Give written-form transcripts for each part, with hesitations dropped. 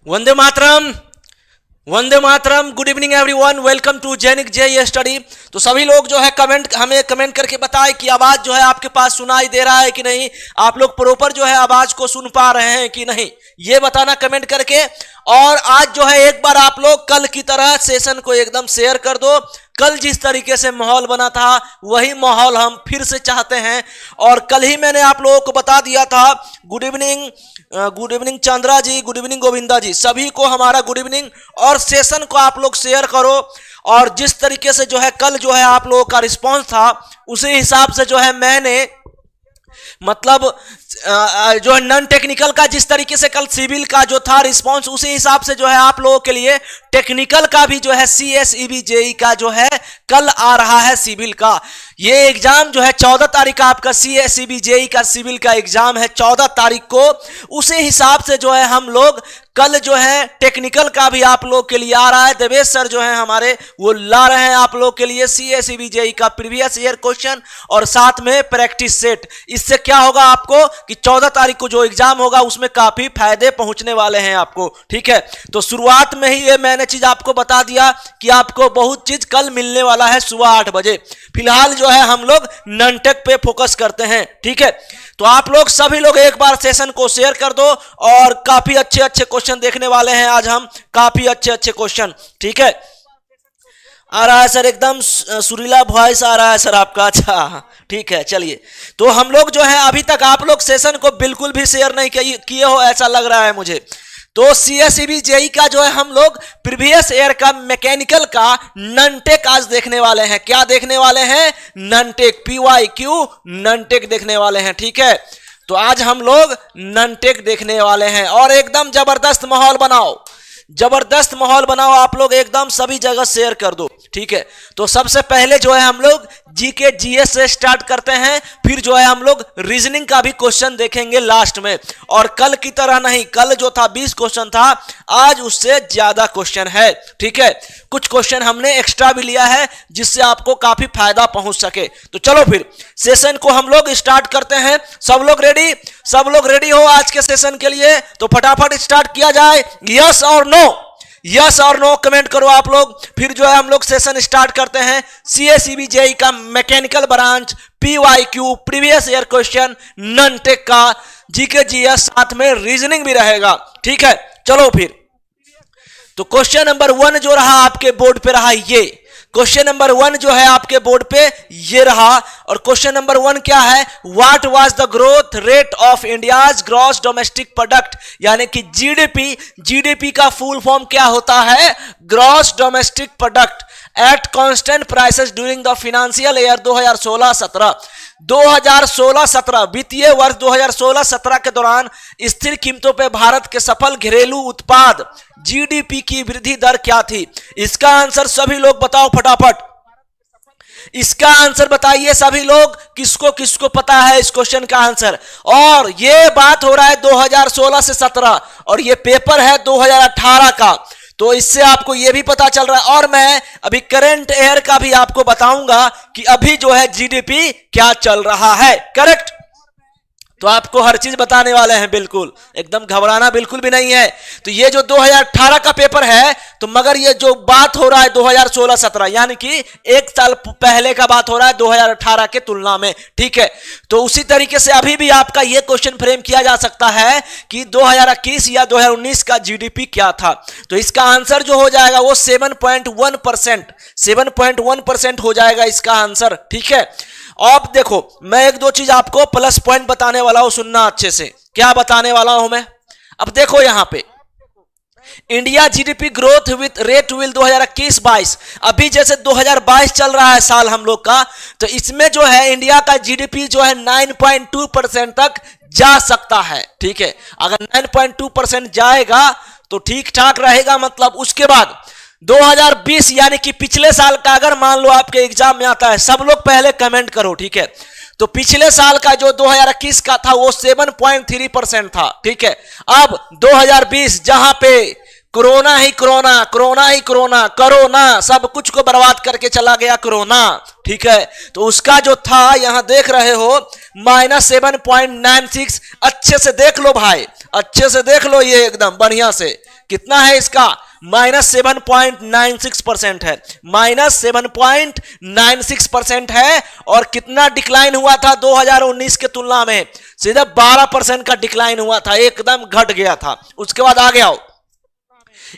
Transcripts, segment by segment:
Vande Mataram, Vande Mataram. Good evening everyone, welcome to Jainik J study. तो सभी लोग जो है हमें कमेंट करके बताएं कि आवाज जो है आपके पास सुनाई दे रहा है कि नहीं, आप लोग प्रॉपर जो है आवाज को सुन पा रहे हैं कि नहीं, ये बताना कमेंट करके। और आज जो है एक बार आप लोग कल की तरह सेशन को एकदम शेयर कर दो। कल जिस तरीके से माहौल बना था वही माहौल हम फिर से चाहते हैं। और कल ही मैंने आप लोगों को बता दिया था। गुड इवनिंग चंद्रा जी, गुड इवनिंग गोविंदा जी, सभी को हमारा गुड इवनिंग। और सेशन को आप लोग शेयर करो। और जिस तरीके से जो है कल जो है आप लोगों का रिस्पांस था उसी हिसाब से जो है मैंने मतलब जो है नॉन टेक्निकल का जिस तरीके से कल सिविल का जो था रिस्पांस उसी हिसाब से जो है आप लोगों के लिए टेक्निकल का भी जो है CSEB JEE का जो है कल आ रहा है सिविल का। ये एग्जाम जो है 14 तारीख का आपका CSEB JEE का सिविल का एग्जाम है 14 तारीख को। उसी हिसाब से जो है हम लोग कल जो है टेक्निकल का भी आप लोग के लिए आ रहा है। देवेश सर जो है हमारे वो ला रहे हैं आप लोग के लिए CSEB JEE का प्रीवियस ईयर क्वेश्चन और साथ में प्रैक्टिस सेट। इससे क्या होगा आपको कि 14 तारीख को जो एग्जाम होगा उसमें काफी फायदे पहुंचने वाले हैं आपको, ठीक है। तो शुरुआत में ही ये मैंने चीज आपको बता दिया कि आपको बहुत चीज कल मिलने वाला है सुबह 8 बजे। फिलहाल जो है हम लोग नॉन टेक पे फोकस करते हैं, ठीक है। तो आप लोग सभी लोग एक बार सेशन को शेयर कर दो। और काफी अच्छे अच्छे क्वेश्चन देखने वाले हैं आज हम, काफी अच्छे अच्छे क्वेश्चन, ठीक है। आ रहा है सर, एकदम सुरीला वॉइस आ रहा है सर आपका, अच्छा ठीक है। चलिए, तो हम लोग जो है अभी तक आप लोग सेशन को बिल्कुल भी शेयर नहीं किए हो ऐसा लग रहा है मुझे। तो CSEB JEE का जो है हम लोग प्रीवियस ईयर का मैकेनिकल का नॉन टेक आज देखने वाले हैं। क्या देखने वाले हैं? Non tech, PYQ non tech देखने वाले हैं, ठीक है। तो आज हम लोग नॉन-टेक देखने वाले हैं और एकदम जबरदस्त माहौल बनाओ, जबरदस्त माहौल बनाओ आप लोग, एकदम सभी जगह शेयर कर दो, ठीक है। तो सबसे पहले जो है हम लोग जीके जीएस से स्टार्ट करते हैं, फिर जो है हम लोग रीजनिंग का भी क्वेश्चन देखेंगे लास्ट में। और कल की तरह नहीं, कल जो था 20 क्वेश्चन था, आज उससे ज्यादा क्वेश्चन है, ठीक है। कुछ क्वेश्चन हमने एक्स्ट्रा भी लिया है जिससे आपको काफी फायदा पहुंच सके। तो चलो फिर सेशन को हम लोग स्टार्ट करते हैं। सब लोग रेडी? सब लोग रेडी हो आज के सेशन के लिए? तो फटाफट स्टार्ट किया जाए। यस और नो, यस और नो कमेंट करो आप लोग। फिर जो है हम लोग सेशन स्टार्ट करते हैं सीएसीबी जेई का mechanical branch, PYQ previous year question, non-take का जीके जीएस, साथ में रीजनिंग भी रहेगा, ठीक है। चलो फिर तो क्वेश्चन नंबर 1 जो रहा आपके बोर्ड पे रहा, ये क्वेश्चन नंबर 1 जो है आपके बोर्ड पे ये रहा। और क्वेश्चन नंबर 1 क्या है? What was the growth rate of India's gross domestic product, यानी कि जीडीपी। जीडीपी का फुल फॉर्म क्या होता है? Gross domestic product at constant prices during the financial year 2016-17। 2016-17 वित्तीय वर्ष 2016-17 के दौरान स्थिर कीमतों पे भारत के सफल घरेलू उत्पाद जीडीपी की वृद्धि दर क्या थी? इसका आंसर सभी लोग बताओ फटाफट, इसका आंसर बताइए सभी लोग। किसको किसको पता है इस क्वेश्चन का आंसर? और ये बात हो रहा है 2016 से 17 और ये पेपर है 2018 का, तो इससे आपको यह भी पता चल रहा है। और मैं अभी करंट ईयर का भी आपको बताऊंगा कि अभी जो है जीडीपी क्या चल रहा है, करेक्ट। तो आपको हर चीज बताने वाले हैं, बिल्कुल एकदम घबराना बिल्कुल भी नहीं है। तो ये जो 2018 का पेपर है, तो मगर ये जो बात हो रहा है 2016-17 यानी कि एक साल पहले का बात हो रहा है 2018 के तुलना में, ठीक है। तो उसी तरीके से अभी भी आपका ये क्वेश्चन फ्रेम किया जा सकता है कि 2021 या 2019 का जीडीपी क्या था। तो इसका आंसर जो हो जाएगा वो 7.1%, 7.1% हो जाएगा इसका आंसर, ठीक है। अब देखो मैं एक दो चीज आपको प्लस पॉइंट बताने वाला हूं, सुनना अच्छे से। क्या बताने वाला हूं मैं? अब देखो यहां पे India GDP growth with rate will 2021-22, अभी जैसे 2022 चल रहा है साल हम लोग का, तो इसमें जो है इंडिया का जीडीपी जो है 9.2% तक जा सकता है, ठीक है। अगर 9.2% जाएगा तो ठीक ठाक रहेगा। मतलब उसके बाद 2020 यानी कि पिछले साल का अगर मान लो आपके एग्जाम में आता है, सब लोग पहले कमेंट करो, ठीक है। तो पिछले साल का जो 2021 का था वो 7.3% था, ठीक है। अब 2020 जहां पे कोरोना ही कोरोना, कोरोना ही कोरोना, कोरोना सब कुछ को बर्बाद करके चला गया कोरोना, ठीक है। तो उसका जो था यहां देख रहे हो -7.96। अच्छे से देख लो भाई, अच्छे से देख लो, ये एकदम बढ़िया से कितना है इसका? -7.96% है, -7.96% है। और कितना डिक्लाइन हुआ था 2019 के तुलना में? सीधा 12% का डिक्लाइन हुआ था, एकदम घट गया था। उसके बाद आगे आओ,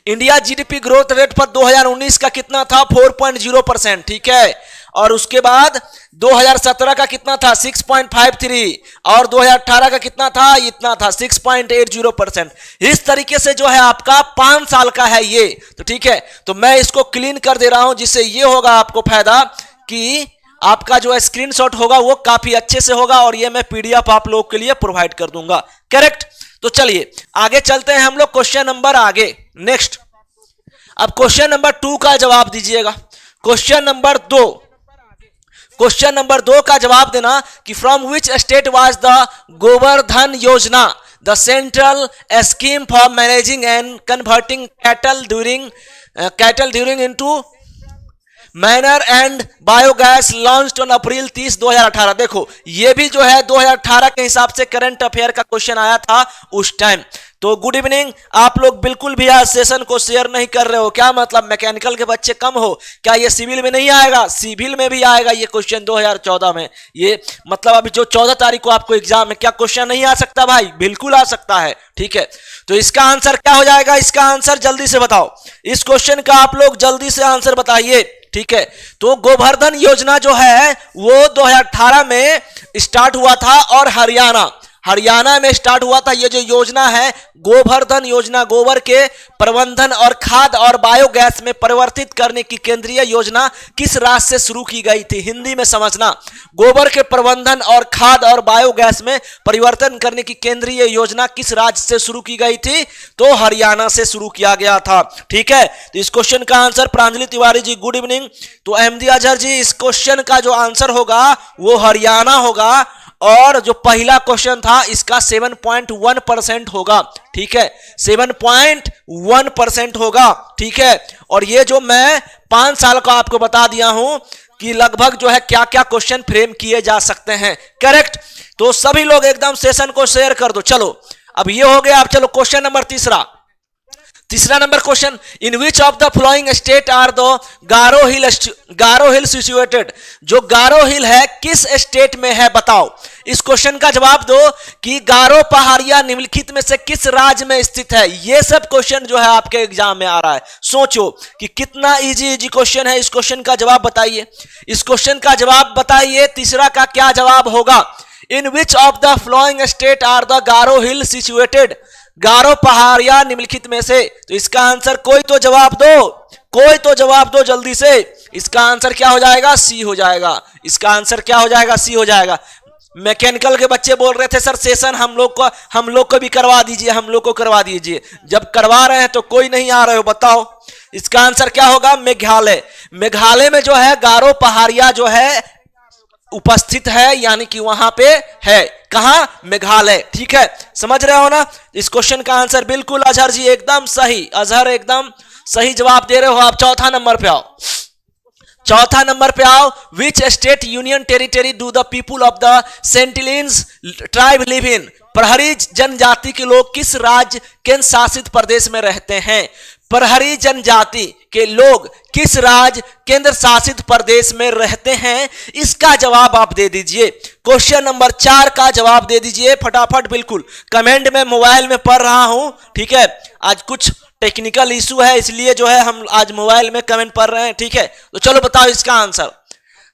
इंडिया जीडीपी ग्रोथ रेट पर 2019 का कितना था? 4.0%, ठीक है। और उसके बाद 2017 का कितना था? 6.53। और 2018 का कितना था? इतना था 6.80%। इस तरीके से जो है आपका 5 साल का है ये, तो ठीक है। तो मैं इसको क्लीन कर दे रहा हूं, जिससे ये होगा आपको फायदा कि आपका जो है स्क्रीनशॉट होगा वो काफी अच्छे से होगा, और ये मैं पीडीएफ आप लोग के लिए प्रोवाइड कर दूंगा, करेक्ट। तो चलिए आगे चलते हैं हम लोग क्वेश्चन नंबर आगे, नेक्स्ट। अब क्वेश्चन नंबर 2 का जवाब दीजिएगा। क्वेश्चन नंबर 2, क्वेश्चन नंबर 2 का जवाब देना कि from which state was the Govardhan Yojana the central scheme for managing and converting cattle during into manure and biogas launched on April 30, 2018। देखो ये भी जो है 2018 के हिसाब से करंट अफेयर का क्वेश्चन आया था उस टाइम। तो गुड इवनिंग, आप लोग बिल्कुल भी आज सेशन को शेयर नहीं कर रहे हो, क्या मतलब मैकेनिकल के बच्चे कम हो क्या? ये सिविल में नहीं आएगा? सिविल में भी आएगा ये क्वेश्चन 2014 में। ये मतलब अभी जो 14 तारीख को आपको एग्जाम है, क्या क्वेश्चन नहीं आ सकता भाई? बिल्कुल आ सकता है, ठीक है। तो इसका आंसर क्या हो जाएगा? इसका आंसर जल्दी से बताओ, इस क्वेश्चन का आप लोग जल्दी से आंसर बताइए, ठीक है। तो गोवर्धन योजना जो है वो 2018 में स्टार्ट हुआ था, और हरियाणा में स्टार्ट हुआ था। ये जो योजना है गोवर्धन योजना, गोबर के प्रबंधन और खाद और बायोगैस में परिवर्तित करने की केंद्रीय योजना किस राज्य से शुरू की गई थी? हिंदी में समझना, गोबर के प्रबंधन और खाद और बायोगैस में परिवर्तन करने की केंद्रीय योजना किस राज्य से शुरू की गई थी? तो हरियाणा से शुरू किया गया था। ठीक है, तो इस क्वेश्चन का answer, Pranjali Tiwari ji good evening. तो अहमदी अजहर जी, इस क्वेश्चन का जो आंसर होगा वो हरियाणा होगा, और जो पहला क्वेश्चन था इसका 7.1% होगा। ठीक है, 7.1% होगा। ठीक है, और ये जो मैं 5 साल का आपको बता दिया हूं कि लगभग जो है क्या क्या क्वेश्चन फ्रेम किए जा सकते हैं। करेक्ट, तो सभी लोग एकदम सेशन को शेयर कर दो। चलो अब ये हो गया। अब चलो क्वेश्चन नंबर तीसरा number question, in which of the following state are the Garo hill situated? जो गारो हिल है किस स्टेट में है बताओ। इस क्वेश्चन का जवाब दो कि गारो पहाड़ियां निम्नलिखित में से किस राज्य में स्थित है। ये सब क्वेश्चन जो है आपके एग्जाम में आ रहा है। सोचो कि कितना इजी क्वेश्चन है। इस क्वेश्चन का जवाब बताइए, इस क्वेश्चन का जवाब बताइए। तीसरा का क्या जवाब होगा? In which of the following state are the Garo hill situated? Garo पहाड़ियां निम्नलिखित में से। तो इसका आंसर कोई तो जवाब दो, कोई तो जवाब दो जल्दी से। इसका आंसर क्या हो जाएगा? सी हो जाएगा। इसका आंसर क्या हो जाएगा? सी हो जाएगा। मैकेनिकल के बच्चे बोल रहे थे सर सेशन हम लोग को भी करवा दीजिए, हम लोग को करवा दीजिए। जब करवा रहे हैं तो कोई नहीं आ रहे हो, बताओ इसका आंसर क्या होगा? मेघालय। मेघालय में जो है गारो पहाड़ियां जो है उपस्थित है, यानी कि वहां पे है। कहां? मेघालय। ठीक है, समझ रहे हो ना? इस क्वेश्चन का आंसर बिल्कुल अजहर जी एकदम सही, अजहर एकदम सही जवाब दे रहे हो आप। चौथा नंबर पे आओ, चौथा नंबर पे आओ। Which state union territory do the people of the Sentinelese tribe live in? प्रहरी जनजाति के लोग किस राज्य केंद्र शासित प्रदेश में रहते हैं? प्रहरी जनजाति के लोग किस राज्य केंद्र शासित प्रदेश में रहते हैं? इसका जवाब आप दे दीजिए। क्वेश्चन नंबर 4 का जवाब दे दीजिए फटाफट, बिल्कुल कमेंट में मोबाइल में पढ़ रहा हूं। ठीक है, आज कुछ टेक्निकल इशू है इसलिए जो है हम आज मोबाइल में कमेंट पढ़ रहे हैं। ठीक है, तो चलो बताओ इसका आंसर।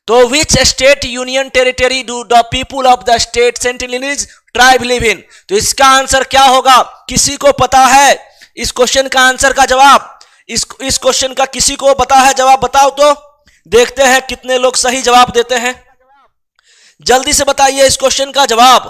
तो which state union territory do the people of the state Sentinelese tribe live in? तो इसका आंसर क्या होगा? किसी को पता है इस क्वेश्चन का आंसर का जवाब? इस क्वेश्चन का किसी को पता है जवाब? बताओ तो देखते हैं कितने लोग सही जवाब देते हैं। जल्दी से बताइए इस क्वेश्चन का जवाब।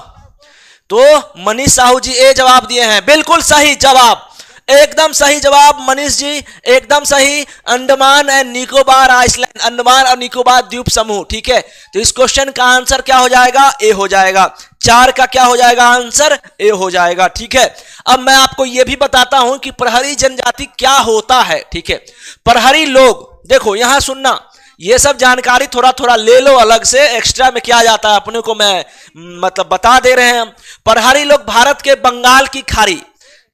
तो मनीष साहू जी ए जवाब दिए हैं, बिल्कुल सही जवाब, एकदम सही जवाब मनीष जी, एकदम सही। अंडमान एंड निकोबार आइसलैंड, अंडमान और निकोबार द्वीप समूह। ठीक है, तो इस क्वेश्चन का आंसर क्या हो जाएगा? ए हो जाएगा। 4 का क्या हो जाएगा आंसर? ए हो जाएगा। ठीक है, अब मैं आपको यह भी बताता हूं कि प्रहरी जनजाति क्या होता है। ठीक है, प्रहरी लोग, देखो यहां सुनना, ये सब जानकारी थोड़ा थोड़ा ले लो अलग से, एक्स्ट्रा में किया जाता है अपने को, मैं मतलब बता दे रहे हैं हम। प्रहरी लोग भारत के बंगाल की खाड़ी,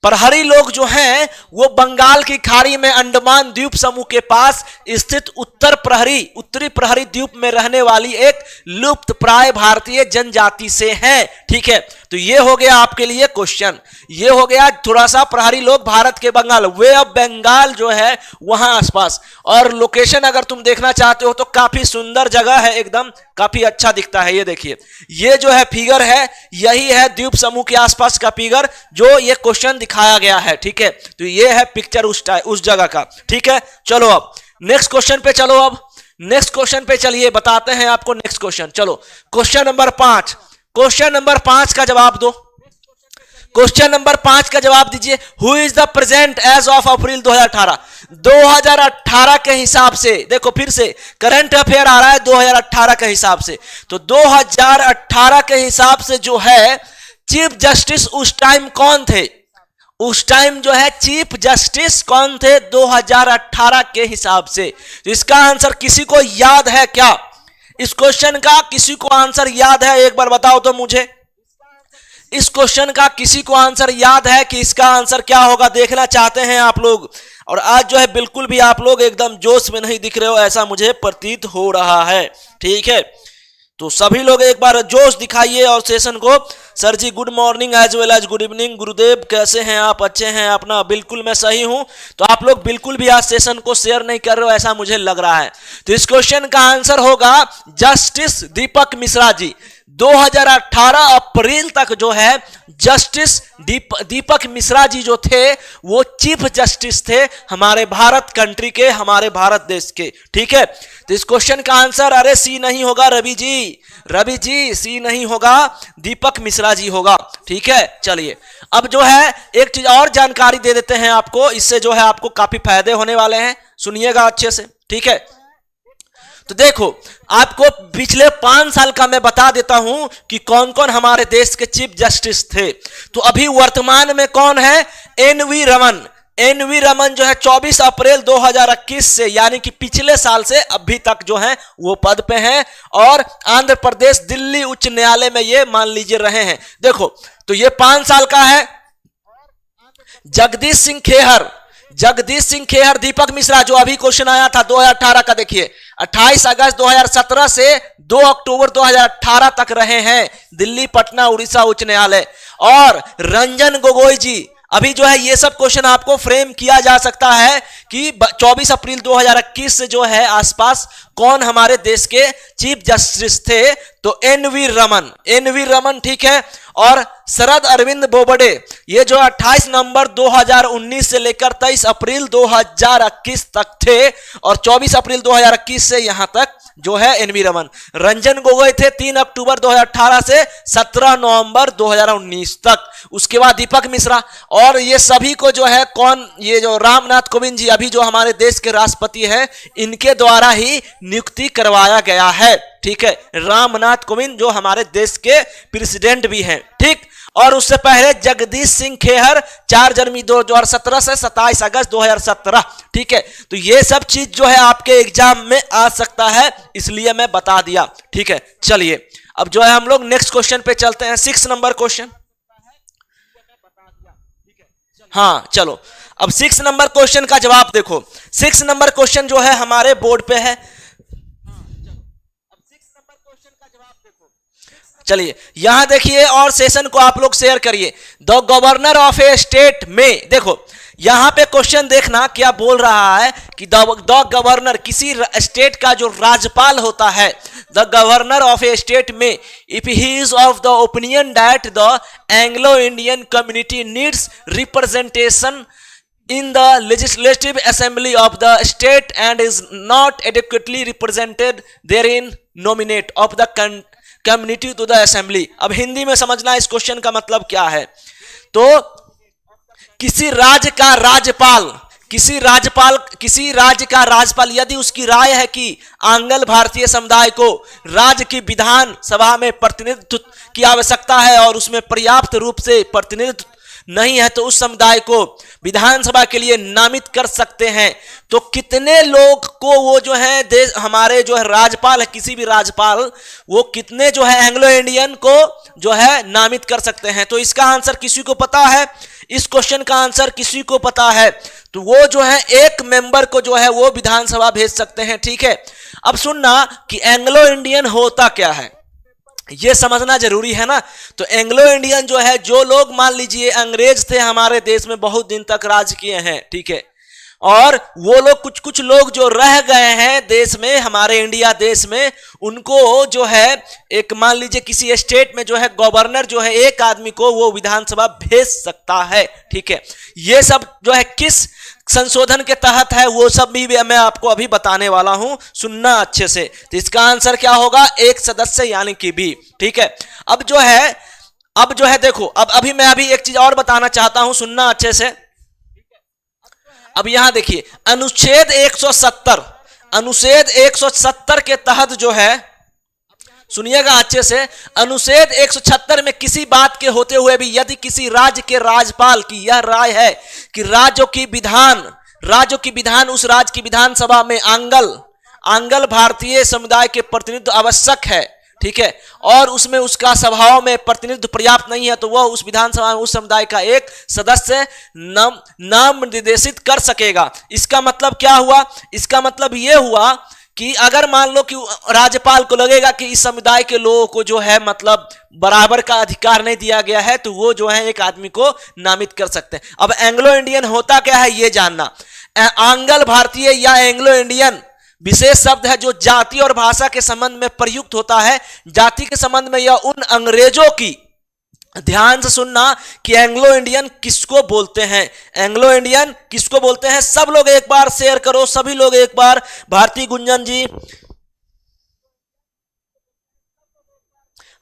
प्रहरी लोग जो हैं वो बंगाल की खाड़ी में अंडमान द्वीप समूह के पास स्थित उत्तरी प्रहरी द्वीप में रहने वाली एक लुप्त प्राय भारतीय जनजाति से हैं। ठीक है, तो ये हो गया आपके लिए क्वेश्चन, ये हो गया थोड़ा सा प्रहरी लोग भारत के बंगाल, वे ऑफ बंगाल जो है वहां आसपास। और लोकेशन अगर तुम देखना चाहते हो तो काफी सुंदर जगह है, एकदम काफी अच्छा दिखता है। ये देखिए, ये जो है फिगर है, यही है द्वीप समूह के आसपास का फिगर जो ये क्वेश्चन दिखाया गया है। ठीक है, तो ये है पिक्चर उस जगह का। ठीक है, चलो अब नेक्स्ट क्वेश्चन पे चलो। अब नेक्स्ट क्वेश्चन पे चलिए, बताते हैं आपको नेक्स्ट क्वेश्चन। चलो क्वेश्चन नंबर 5, क्वेश्चन नंबर 5 का जवाब दो। क्वेश्चन नंबर 5 का जवाब दीजिए। Who is the present age of April 2018? 2018 के हिसाब से, देखो फिर से करंट अफेयर आ रहा है 2018 के हिसाब से। तो 2018 के हिसाब से जो है चीफ जस्टिस उस टाइम कौन थे? उस टाइम जो है चीफ जस्टिस कौन थे 2018 के हिसाब से? तो इसका आंसर किसी को याद है क्या? इस क्वेश्चन का किसी को आंसर याद है? एक बार बताओ तो मुझे, इस क्वेश्चन का किसी को आंसर याद है कि इसका आंसर क्या होगा? देखना चाहते हैं आप लोग। और आज जो है बिल्कुल भी आप लोग एकदम जोश में नहीं दिख रहे हो, ऐसा मुझे प्रतीत हो रहा है। ठीक है, तो सभी लोग एक बार जोश दिखाइए और सेशन को। Sir ji good morning as well as good evening. Gurudev कैसे हैं आप? अच्छे हैं अपना? बिल्कुल मैं सही हूं। तो आप लोग बिल्कुल भी आज सेशन को शेयर नहीं कर रहे हो, ऐसा मुझे लग रहा है। तो इस क्वेश्चन का आंसर होगा जस्टिस दीपक मिश्रा जी। 2018 अप्रैल तक जो है जस्टिस दीपक मिश्रा जी जो थे वो चीफ जस्टिस थे हमारे भारत कंट्री के, हमारे भारत देश के। ठीक है, तो इस क्वेश्चन का आंसर अरे सी नहीं होगा रवि जी सी नहीं होगा, दीपक मिश्रा जी होगा। ठीक है, चलिए अब जो है एक चीज और जानकारी दे देते हैं आपको, इससे जो है आपको काफी फायदे होने वाले हैं, सुनिएगा अच्छे से। ठीक है, तो देखो आपको पिछले 5 साल का मैं बता देता हूं कि कौन कौन हमारे देश के चीफ जस्टिस थे। तो अभी वर्तमान में कौन है? एनवी रमन जो है 24 अप्रैल 2021 से, यानी कि पिछले साल से अभी तक जो है वो पद पे हैं और आंध्र प्रदेश दिल्ली उच्च न्यायालय में ये मान लीजिए रहे हैं। देखो तो ये 5 साल का है। जगदीश सिंह खेहर, दीपक मिश्रा जो अभी क्वेश्चन आया था 2018 का, देखिए 28 अगस्त 2017 से 2 अक्टूबर 2018 तक रहे हैं दिल्ली, पटना, उड़ीसा उच्च न्यायालय। और रंजन गोगोई जी, अभी जो है ये सब क्वेश्चन आपको फ्रेम किया जा सकता है कि 24 अप्रैल 2021 से जो है आसपास कौन हमारे देश के चीफ जस्टिस थे, तो एनवी रमन। ठीक है, और शरद अरविंद बोबडे ये जो 28 नवंबर 2019 से लेकर 23 अप्रैल 2021 तक थे और 24 अप्रैल 2021 से यहां तक जो है एनवी रमन। रंजन गोगोई थे 3 अक्टूबर 2018 से 17 नवंबर 2019 तक। उसके बाद दीपक मिश्रा, और ये सभी को जो है कौन, ये जो रामनाथ कोविंद जी अभी जो हमारे देश के राष्ट्रपति हैं, इनके द्वारा ही नियुक्ति करवाया गया है। ठीक है, रामनाथ कोविंद जो हमारे देश के प्रेसिडेंट भी हैं। ठीक, और उससे पहले जगदीश सिंह खेहर 4 जनवरी 2017 से 27 अगस्त 2017। ठीक है, तो ये सब चीज जो है आपके एग्जाम में आ सकता है, इसलिए मैं बता दिया। ठीक है, चलिए अब जो है हम लोग नेक्स्ट क्वेश्चन पे चलते हैं, 6 नंबर क्वेश्चन। हाँ चलो, अब 6 नंबर क्वेश्चन का जवाब देखो। 6 नंबर क्वेश्चन जो है हमारे बोर्ड पे है। चलिए यहां देखिए और सेशन को आप लोग शेयर करिए। The governor of a state में, देखो यहां पे क्वेश्चन देखना क्या बोल रहा है कि द गवर्नर, किसी स्टेट का जो राज्यपाल होता है, the governor of a state में, if he is of the opinion that the Anglo Indian community needs representation in the legislative assembly of the state and is not adequately represented therein, nominate of the community to the assembly। अब हिंदी में समझना इस question का मतलब क्या है। तो किसी राज्य का राज्यपाल यदि उसकी राय है कि आंग्ल भारतीय समुदाय को राज्य की विधान सभा में प्रतिनिधित्व की आवश्यकता है और उसमें पर्याप्त रूप से प्रतिनिधित्व नहीं है, तो उस समुदाय को विधानसभा के लिए नामित कर सकते हैं। तो कितने लोग को वो जो है देश, हमारे जो है राज्यपाल है, किसी भी राज्यपाल, वो कितने जो है एंग्लो इंडियन को जो है नामित कर सकते हैं। तो इसका आंसर किसी को पता है? इस क्वेश्चन का आंसर किसी को पता है तो वो जो है एक मेंबर को जो है वो विधानसभा भेज सकते हैं। ठीक है, अब सुनना कि एंग्लो इंडियन होता क्या है, ये समझना जरूरी है ना। तो एंग्लो इंडियन जो है, जो लोग मान लीजिए अंग्रेज थे हमारे देश में, बहुत दिन तक राज किए हैं। ठीक है, और वो लोग कुछ लोग जो रह गए हैं देश में, हमारे इंडिया देश में, उनको जो है एक मान लीजिए किसी स्टेट में जो है गवर्नर जो है एक आदमी को वो विधानसभा भेज सकता है। ठीक है, ये सब जो है किस संशोधन के तहत है वो सब भी मैं आपको अभी बताने वाला हूं, सुनना अच्छे से। तो इसका आंसर क्या होगा? एक सदस्य यानी कि बी। ठीक है, अब जो है देखो, अभी मैं एक चीज और बताना चाहता हूं, सुनना अच्छे से। अब यहां देखिए अनुच्छेद 170 के तहत जो है, सुनिएगा अच्छे से, अनुच्छेद 176 में किसी बात के होते हुए भी यदि किसी राज्य के राज्यपाल की यह राय है कि राज्यों की विधान उस राज्य की विधानसभा में आंग्ल भारतीय समुदाय के प्रतिनिधित्व आवश्यक है, ठीक है, और उसमें उसका सभाओं में प्रतिनिधित्व पर्याप्त नहीं है, तो वह उस विधानसभा में उस समुदाय का एक सदस्य नाम निर्देशित कर सकेगा। इसका मतलब क्या हुआ? इसका मतलब यह हुआ कि अगर मान लो कि राज्यपाल को लगेगा कि इस समुदाय के लोगों को जो है मतलब बराबर का अधिकार नहीं दिया गया है, तो वो जो है एक आदमी को नामित कर सकते हैं। अब एंग्लो इंडियन होता क्या है ये जानना। आंग्ल भारतीय या एंग्लो इंडियन विशेष शब्द है जो जाति और भाषा के संबंध में प्रयुक्त होता है। जाति के संबंध में यह उन अंग्रेजों की, ध्यान से सुनना, कि एंग्लो इंडियन किसको बोलते हैं, एंग्लो इंडियन किसको बोलते हैं। सब लोग एक बार शेयर करो, सभी लोग एक बार। भारती गुंजन जी,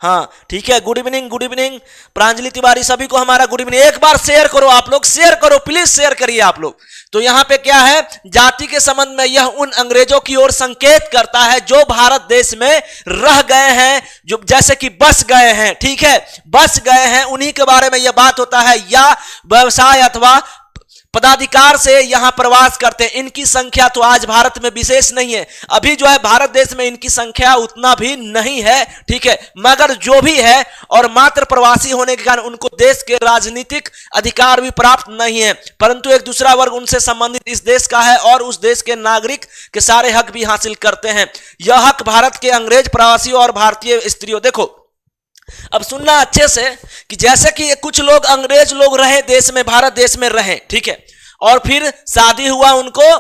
हाँ ठीक है, good evening, good evening. Pranjali Tiwari, सभी को हमारा गुड इवनिंग। एक बार शेयर करो आप लोग, शेयर करो प्लीज, शेयर करिए आप लोग। तो यहां पे क्या है, जाति के संबंध में यह उन अंग्रेजों की ओर संकेत करता है जो भारत देश में रह गए हैं, जो जैसे कि बस गए हैं, ठीक है, बस गए हैं, उन्हीं के बारे में यह बात होता है, या व्यवसाय अथवा पदाधिकार से यहां प्रवास करते हैं। इनकी संख्या तो आज भारत में विशेष नहीं है, अभी जो है भारत देश में इनकी संख्या उतना भी नहीं है, ठीक है, मगर जो भी है, और मात्र प्रवासी होने के कारण उनको देश के राजनीतिक अधिकार भी प्राप्त नहीं है, परंतु एक दूसरा वर्ग उनसे संबंधित इस देश का है और उस देश के नागरिक के सारे हक भी हासिल करते हैं। यह हक भारत के अंग्रेज प्रवासी और भारतीय स्त्रियों, देखो अब सुनना अच्छे से, कि जैसे कि कुछ लोग अंग्रेज लोग रहे देश में, भारत देश में रहे, ठीक है, और फिर शादी हुआ उनको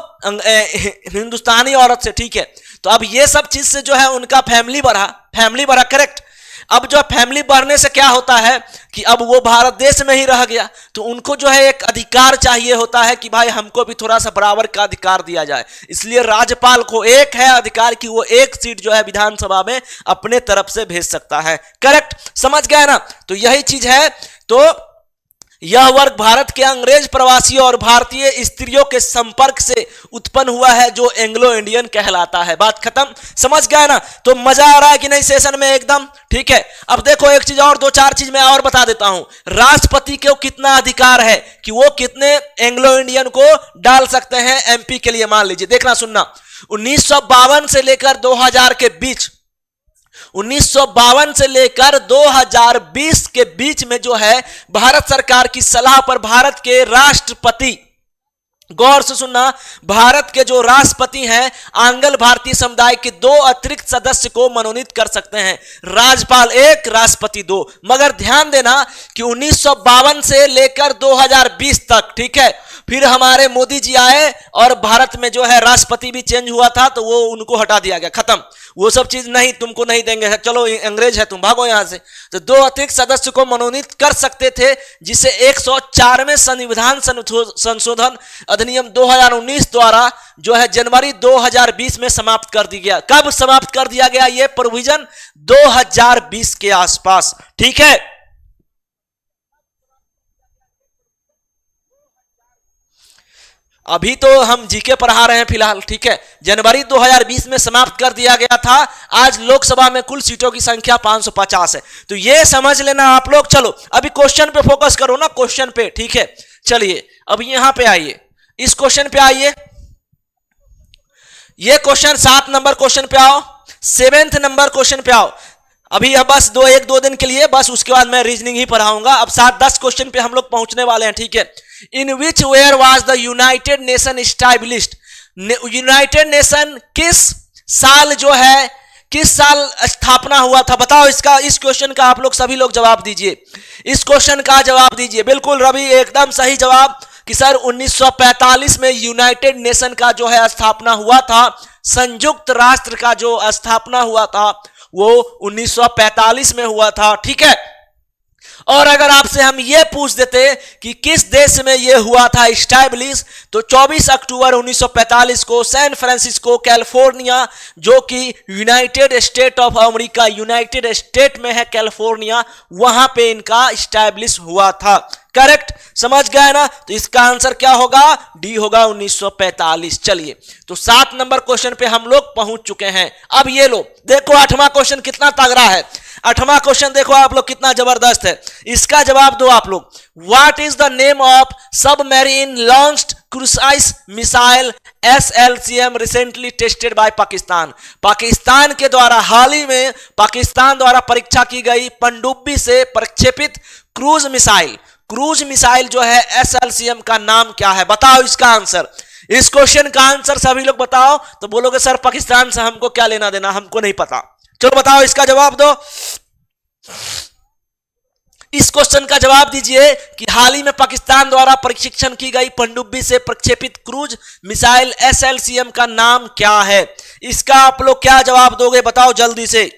हिंदुस्तानी औरत से, ठीक है, तो अब ये सब चीज से जो है उनका फैमिली बढ़ा, करेक्ट। अब जो फैमिली बढ़ने से क्या होता है कि अब वो भारत देश में ही रह गया, तो उनको जो है एक अधिकार चाहिए होता है कि भाई हमको भी थोड़ा सा बराबर का अधिकार दिया जाए। इसलिए राज्यपाल को एक है अधिकार कि वो एक सीट जो है विधानसभा में अपने तरफ से भेज सकता है, करेक्ट, समझ गए ना। तो यही चीज है। तो यह वर्ग भारत के अंग्रेज प्रवासियों और भारतीय स्त्रियों के संपर्क से उत्पन्न हुआ है, जो एंग्लो इंडियन कहलाता है। बात खत्म, समझ गया ना। तो मजा आ रहा है कि नहीं सेशन में, एकदम ठीक है। अब देखो एक चीज और, दो चार चीज मैं और बता देता हूं। राष्ट्रपति को कितना अधिकार है कि वो कितने एंग्लो इंडियन को डाल सकते हैं एमपी के लिए, मान लीजिए, देखना सुनना। 1952 से लेकर 2000 के बीच, 1952 से लेकर 2020 के बीच में जो है भारत सरकार की सलाह पर भारत के राष्ट्रपति, गौर से सुनना, भारत के जो राष्ट्रपति हैं आंग्ल भारतीय समुदाय के 2 अतिरिक्त सदस्य को मनोनीत कर सकते हैं। राज्यपाल 1, राष्ट्रपति 2। मगर ध्यान देना कि 1952 से लेकर 2020 तक, ठीक है, फिर हमारे मोदी जी आए और भारत में जो है राष्ट्रपति भी चेंज हुआ था, तो वो उनको हटा दिया गया, खत्म, वो सब चीज नहीं, तुमको नहीं देंगे, चलो अंग्रेज है तुम, भागो यहां से। तो 2 अतिरिक्त सदस्य को मनोनीत कर सकते थे, जिसे 104वें संविधान संशोधन अधिनियम 2019 द्वारा जो है जनवरी 2020 में समाप्त कर दिया गया। कब समाप्त कर दिया गया ये प्रोविजन? 2020 के आसपास, ठीक है। अभी तो हम जीके पढ़ा रहे हैं फिलहाल, ठीक है। जनवरी 2020 में समाप्त कर दिया गया था। आज लोकसभा में कुल सीटों की संख्या 550 है, तो ये समझ लेना आप लोग। चलो अभी क्वेश्चन पे फोकस करो ना, क्वेश्चन पे, ठीक है। चलिए अब यहां पे आइए, इस क्वेश्चन पे आइए। ये क्वेश्चन 7 नंबर क्वेश्चन पे आओ, 7th नंबर क्वेश्चन पे आओ। अभी बस 1-2 दिन के लिए, बस उसके बाद मैं रीजनिंग ही पढ़ाऊंगा। अब 7-10 क्वेश्चन पे हम लोग पहुंचने वाले हैं, ठीक है। In which where was the United Nation established? United Nation किस साल जो है, किस साल स्थापना हुआ था? बताओ इसका, इस क्वेश्चन का आप लोग सभी लोग जवाब दीजिए, इस क्वेश्चन का जवाब दीजिए। बिल्कुल रवि, एकदम सही जवाब कि सर 1945 में यूनाइटेड नेशन का जो है स्थापना हुआ था। संयुक्त राष्ट्र का जो स्थापना हुआ था वो 1945 में हुआ था, ठीक है। और अगर आपसे हम ये पूछ देते कि किस देश में ये हुआ था एस्टैब्लिश, तो 24 अक्टूबर 1945 को सैन फ्रांसिस्को कैलिफोर्निया, जो कि United state of America, United state में है कैलिफोर्निया, वहां पे इनका एस्टैब्लिश हुआ था, करेक्ट, समझ गए ना। तो इसका आंसर क्या होगा? डी होगा, 1945। चलिए तो 7 नंबर क्वेश्चन पे हम लोग पहुंच चुके हैं। अब ये लो, देखो 8वां क्वेश्चन कितना तगड़ा है। 8वां क्वेश्चन देखो आप लोग कितना जबरदस्त है, इसका जवाब दो आप लोग। What is the name of submarine launched cruise missile SLCM recently tested by Pakistan? Pakistan के द्वारा हाल ही में पाकिस्तान द्वारा परीक्षा की गई पनडुब्बी से प्रक्षेपित क्रूज मिसाइल जो है SLCM का नाम क्या है? बताओ इसका आंसर। इस क्वेश्चन का आंसर सभी लोग बताओ। तो बोलोगे सर पाकिस्तान से हमको क्या लेना देना, हमको नहीं पता। चलो बताओ इसका जवाब दो। इस क्वेश्चन का जवाब दीजिए कि हाल ही में पाकिस्तान द्वारा प्रशिक्षण की गई पनडुब्बी से प्रक्षेपित क्रूज मिसाइल SLCM का नाम क्या है। इसका आप लोग क्या जवाब दोगे बताओ जल्दी से।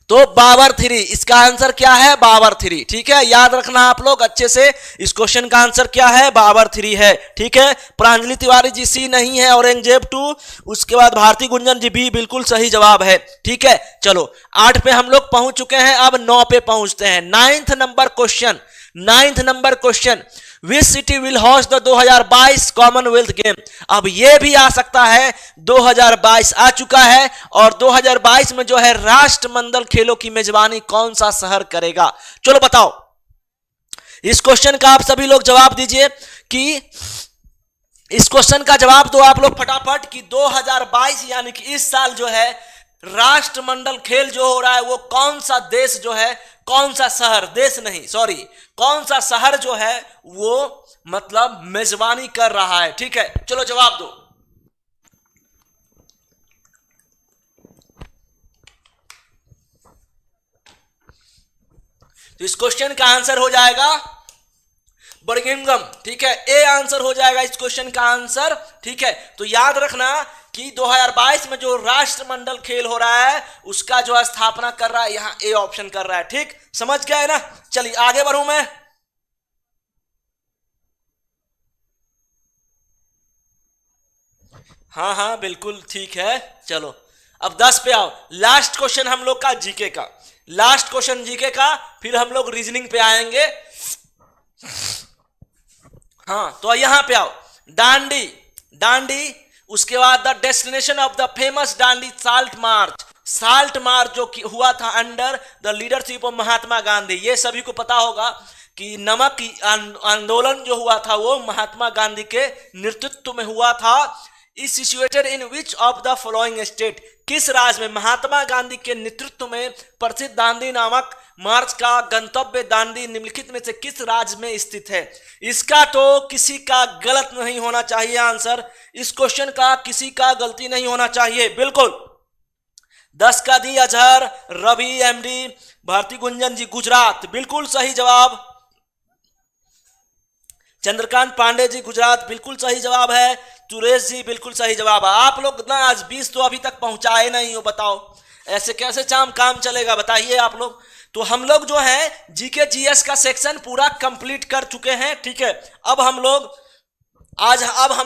तो बाबर 3, इसका आंसर क्या है बाबर 3। ठीक है, याद रखना आप लोग अच्छे से, इस क्वेश्चन का आंसर क्या है बाबर 3 है। ठीक है, प्रांजलि तिवारी जी सी नहीं है, औरंगजेब 2, उसके बाद भारती गुंजन जी भी बिल्कुल सही जवाब है। ठीक है, चलो 8 पे हम लोग पहुंच चुके हैं, अब 9 पे पहुंचते हैं। 9th number question, which city will host the 2022 Commonwealth game. अब यह भी आ सकता है, 2022 आ चुका है और 2022 में जो है राष्ट्रमंडल खेलों की मेजबानी कौन सा शहर करेगा। चलो बताओ, इस क्वेश्चन का आप सभी लोग जवाब दीजिए कि इस क्वेश्चन का जवाब दो आप लोग फटाफट कि 2022 यानी कि इस साल जो है राष्ट्रमंडल खेल जो हो रहा है वो कौन सा देश जो है, कौन सा शहर, देश नहीं सॉरी, कौन सा शहर जो है वो मतलब मेजबानी कर रहा है। ठीक है, चलो जवाब दो। तो इस क्वेश्चन का आंसर हो जाएगा बर्मिंघम। ठीक है, ए आंसर हो जाएगा इस क्वेश्चन का आंसर। ठीक है, तो याद रखना कि 2022 में जो राष्ट्रमंडल खेल हो रहा है उसका जो स्थापना कर रहा है यहां ए ऑप्शन कर रहा है। ठीक, समझ गए ना। चलिए आगे बढ़ूं मैं। हाँ हाँ बिल्कुल ठीक है। चलो अब 10 पे आओ, लास्ट क्वेश्चन हम लोग का जीके का, लास्ट क्वेश्चन जीके का, फिर हम लोग रीजनिंग पे आएंगे। हाँ तो यहां पे आओ, दांडी, उसके बाद the destination of the famous Dandi salt march जो हुआ था under the leadership of Mahatma Gandhi. ये सभी को पता होगा कि नमक आंदोलन जो हुआ था वो महात्मा गांधी के नेतृत्व में हुआ था। Is situated in which of the following state, किस राज्य में महात्मा गांधी के नेतृत्व में प्रसिद्ध दांडी नामक मार्च का गंतव्य दांडी निम्नलिखित में से किस राज्य में स्थित है। इसका तो किसी का गलत नहीं होना चाहिए आंसर, इस क्वेश्चन का किसी का गलती नहीं होना चाहिए बिल्कुल। 10 का दी अजहर, रवि एमडी, भारती गुंजन जी गुजरात बिल्कुल सही जवाब, चंद्रकांत पांडे जी गुजरात बिल्कुल सही जवाब है, सुरेश जी बिल्कुल सही जवाब है। आप लोग ना आज 20 तो अभी तक पहुंचाए नहीं हो, बताओ ऐसे कैसे काम चलेगा बताइए आप लोग। तो हम लोग जो है जीके जीएस का सेक्शन पूरा कंप्लीट कर चुके हैं। ठीक है, अब हम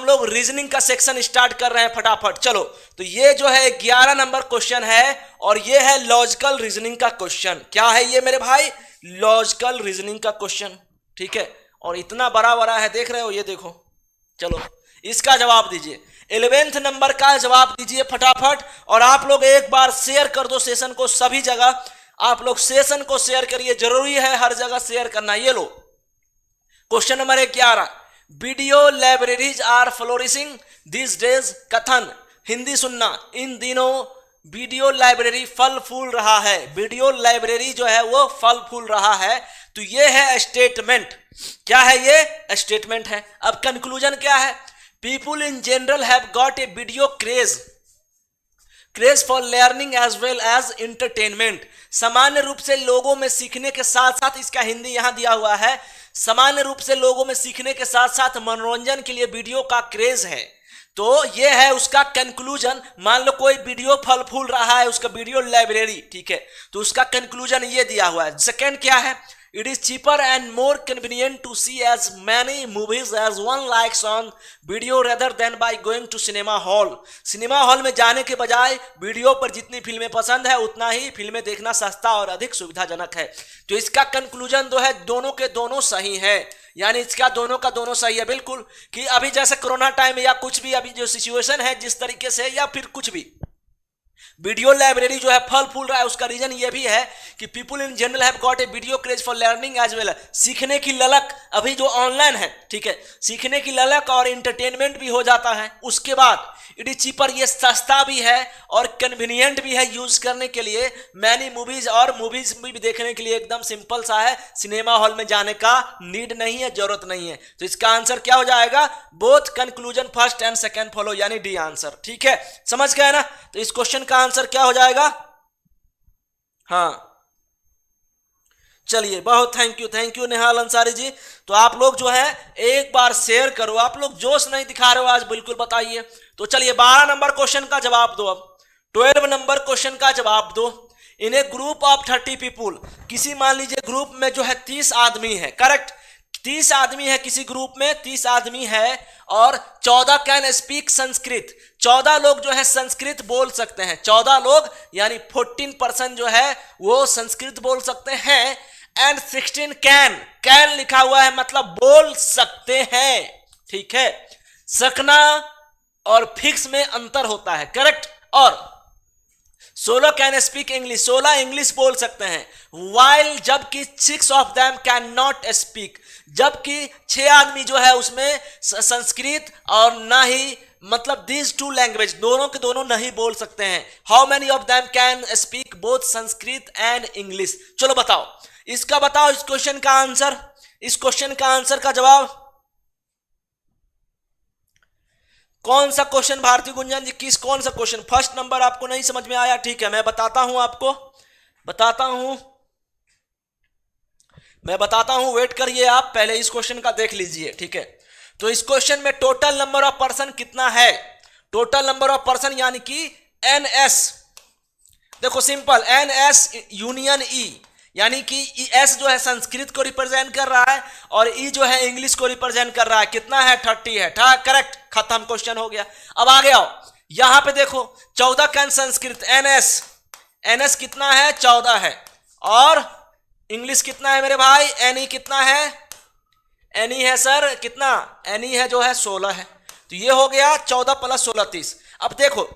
लोग रीजनिंग का सेक्शन स्टार्ट कर रहे हैं फटाफट। चलो तो ये जो है 11 नंबर क्वेश्चन है और ये है लॉजिकल रीजनिंग का क्वेश्चन। क्या है ये मेरे भाई, लॉजिकल रीजनिंग का क्वेश्चन। ठीक है, और इतना बड़ा है, देख रहे हो ये देखो। चलो इसका जवाब दीजिए, 11th नंबर का जवाब दीजिए फटाफट। और आप लोग एक बार शेयर कर दो सेशन को, सभी जगह आप लोग सेशन को शेयर करिए, जरूरी है हर जगह शेयर करना। ये लो question number 11, video libraries are flourishing this days. कथन, हिंदी सुनना, इन दिनों वीडियो लाइब्रेरी फल फूल रहा है। वीडियो लाइब्रेरी जो है वो फल फूल रहा है। तो ये है स्टेटमेंट, क्या है ये स्टेटमेंट है। अब कंक्लूजन क्या है, people in general have got a video craze for learning as well as entertainment. सामान्य रूप से लोगों में सीखने के साथ साथ, इसका हिंदी यहां दिया हुआ है, सामान्य रूप से लोगों में सीखने के साथ साथ मनोरंजन के लिए वीडियो का क्रेज है। तो ये है उसका कंक्लूजन। मान लो कोई वीडियो फल फूल रहा है, उसका वीडियो लाइब्रेरी, ठीक है, तो उसका कंक्लूजन ये दिया हुआ है। सेकंड क्या है, it is cheaper and more convenient to see as many movies as one likes on video rather than by going to cinema hall. Cinema hall में जाने के बजाय वीडियो पर जितनी फिल्में पसंद है उतना ही फिल्में देखना सस्ता और अधिक सुविधाजनक है। तो इसका कंक्लूजन जो है दोनों के दोनों सही है, यानी इसका दोनों का दोनों सही है बिल्कुल। कि अभी जैसे कोरोना टाइम या कुछ भी अभी जो सिचुएशन है जिस तरीके से, या फिर कुछ भी वीडियो लाइब्रेरी जो है फल फूल रहा है, उसका रीजन ये भी है कि people in general have got a video craze for learning as well. सीखने की ललक अभी जो ऑनलाइन है, ठीक है, सीखने की ललक और इंटरटेनमेंट भी हो जाता है। उसके बाद इट इज चीपर, ये सस्ता भी है और कन्वीनियंट भी है यूज करने के लिए। मैनी मूवीज, और मूवीज भी देखने के लिए एकदम सिंपल सा है, सिनेमा हॉल में जाने का नीड नहीं है, जरूरत नहीं है। तो इसका आंसर क्या हो जाएगा, both conclusion first and second follow, यानी डी आंसर। ठीक है, समझ गए ना। तो इस क्वेश्चन का आंसर क्या हो जाएगा, हाँ चलिए, बहुत थैंक यू नेहाल अंसारी जी। तो आप लोग जो है एक बार शेयर करो, आप लोग जोश नहीं दिखा रहे हो आज, बिल्कुल बताइए। तो चलिए 12 नंबर क्वेश्चन का जवाब दो। अब 12 नंबर क्वेश्चन का जवाब दो। इन ए ग्रुप ऑफ 30 पीपुल, किसी मान लीजिए ग्रुप में जो है 30 आदमी है, करेक्ट, 30 आदमी है किसी ग्रुप में, 30 आदमी है और 14 कैन स्पीक संस्कृत, 14 लोग जो है संस्कृत बोल सकते हैं, 14 लोग यानी 14% जो है वो संस्कृत बोल सकते हैं। एंड 16 कैन, कैन लिखा हुआ है मतलब बोल सकते हैं, ठीक है। सकना और फिक्स में अंतर होता है, करेक्ट। और 16 कैन स्पीक इंग्लिश, 16 इंग्लिश बोल सकते हैं। वाइल, जबकि 6 of them can not speak, जबकि 6 आदमी जो है उसमें संस्कृत और ना ही मतलब दीज टू लैंग्वेज, दोनों के दोनों नहीं बोल सकते हैं। How many of them can speak both Sanskrit and English. चलो बताओ, इसका बताओ, इस क्वेश्चन का आंसर, इस क्वेश्चन का आंसर का जवाब कौन सा क्वेश्चन भारती गुंजन जी, किस कौन सा क्वेश्चन? फर्स्ट नंबर आपको नहीं समझ में आया, ठीक है, मैं बताता हूं आपको, बताता हूं, मैं बताता हूं, वेट करिए आप, पहले इस क्वेश्चन का देख लीजिए, ठीक है। तो इस क्वेश्चन में टोटल नंबर ऑफ पर्सन कितना है, टोटल नंबर ऑफ पर्सन यानी कि एनएस, देखो सिंपल, एनएस यूनियन ई, यानी कि एस जो है संस्कृत को रिप्रेजेंट कर रहा है और ई जो है इंग्लिश को रिप्रेजेंट कर रहा है, कितना है 30 है, करेक्ट, खत्म, क्वेश्चन हो गया। अब आगे आओ, यहां पे देखो 14 कैन संस्कृत, एनएस, एनएस कितना है 14 है, और इंग्लिश कितना है मेरे भाई, एनई कितना है, एनई है सर कितना, एनई है जो है 16 है। तो ये हो गया 14 प्लस 16 30। अब देखो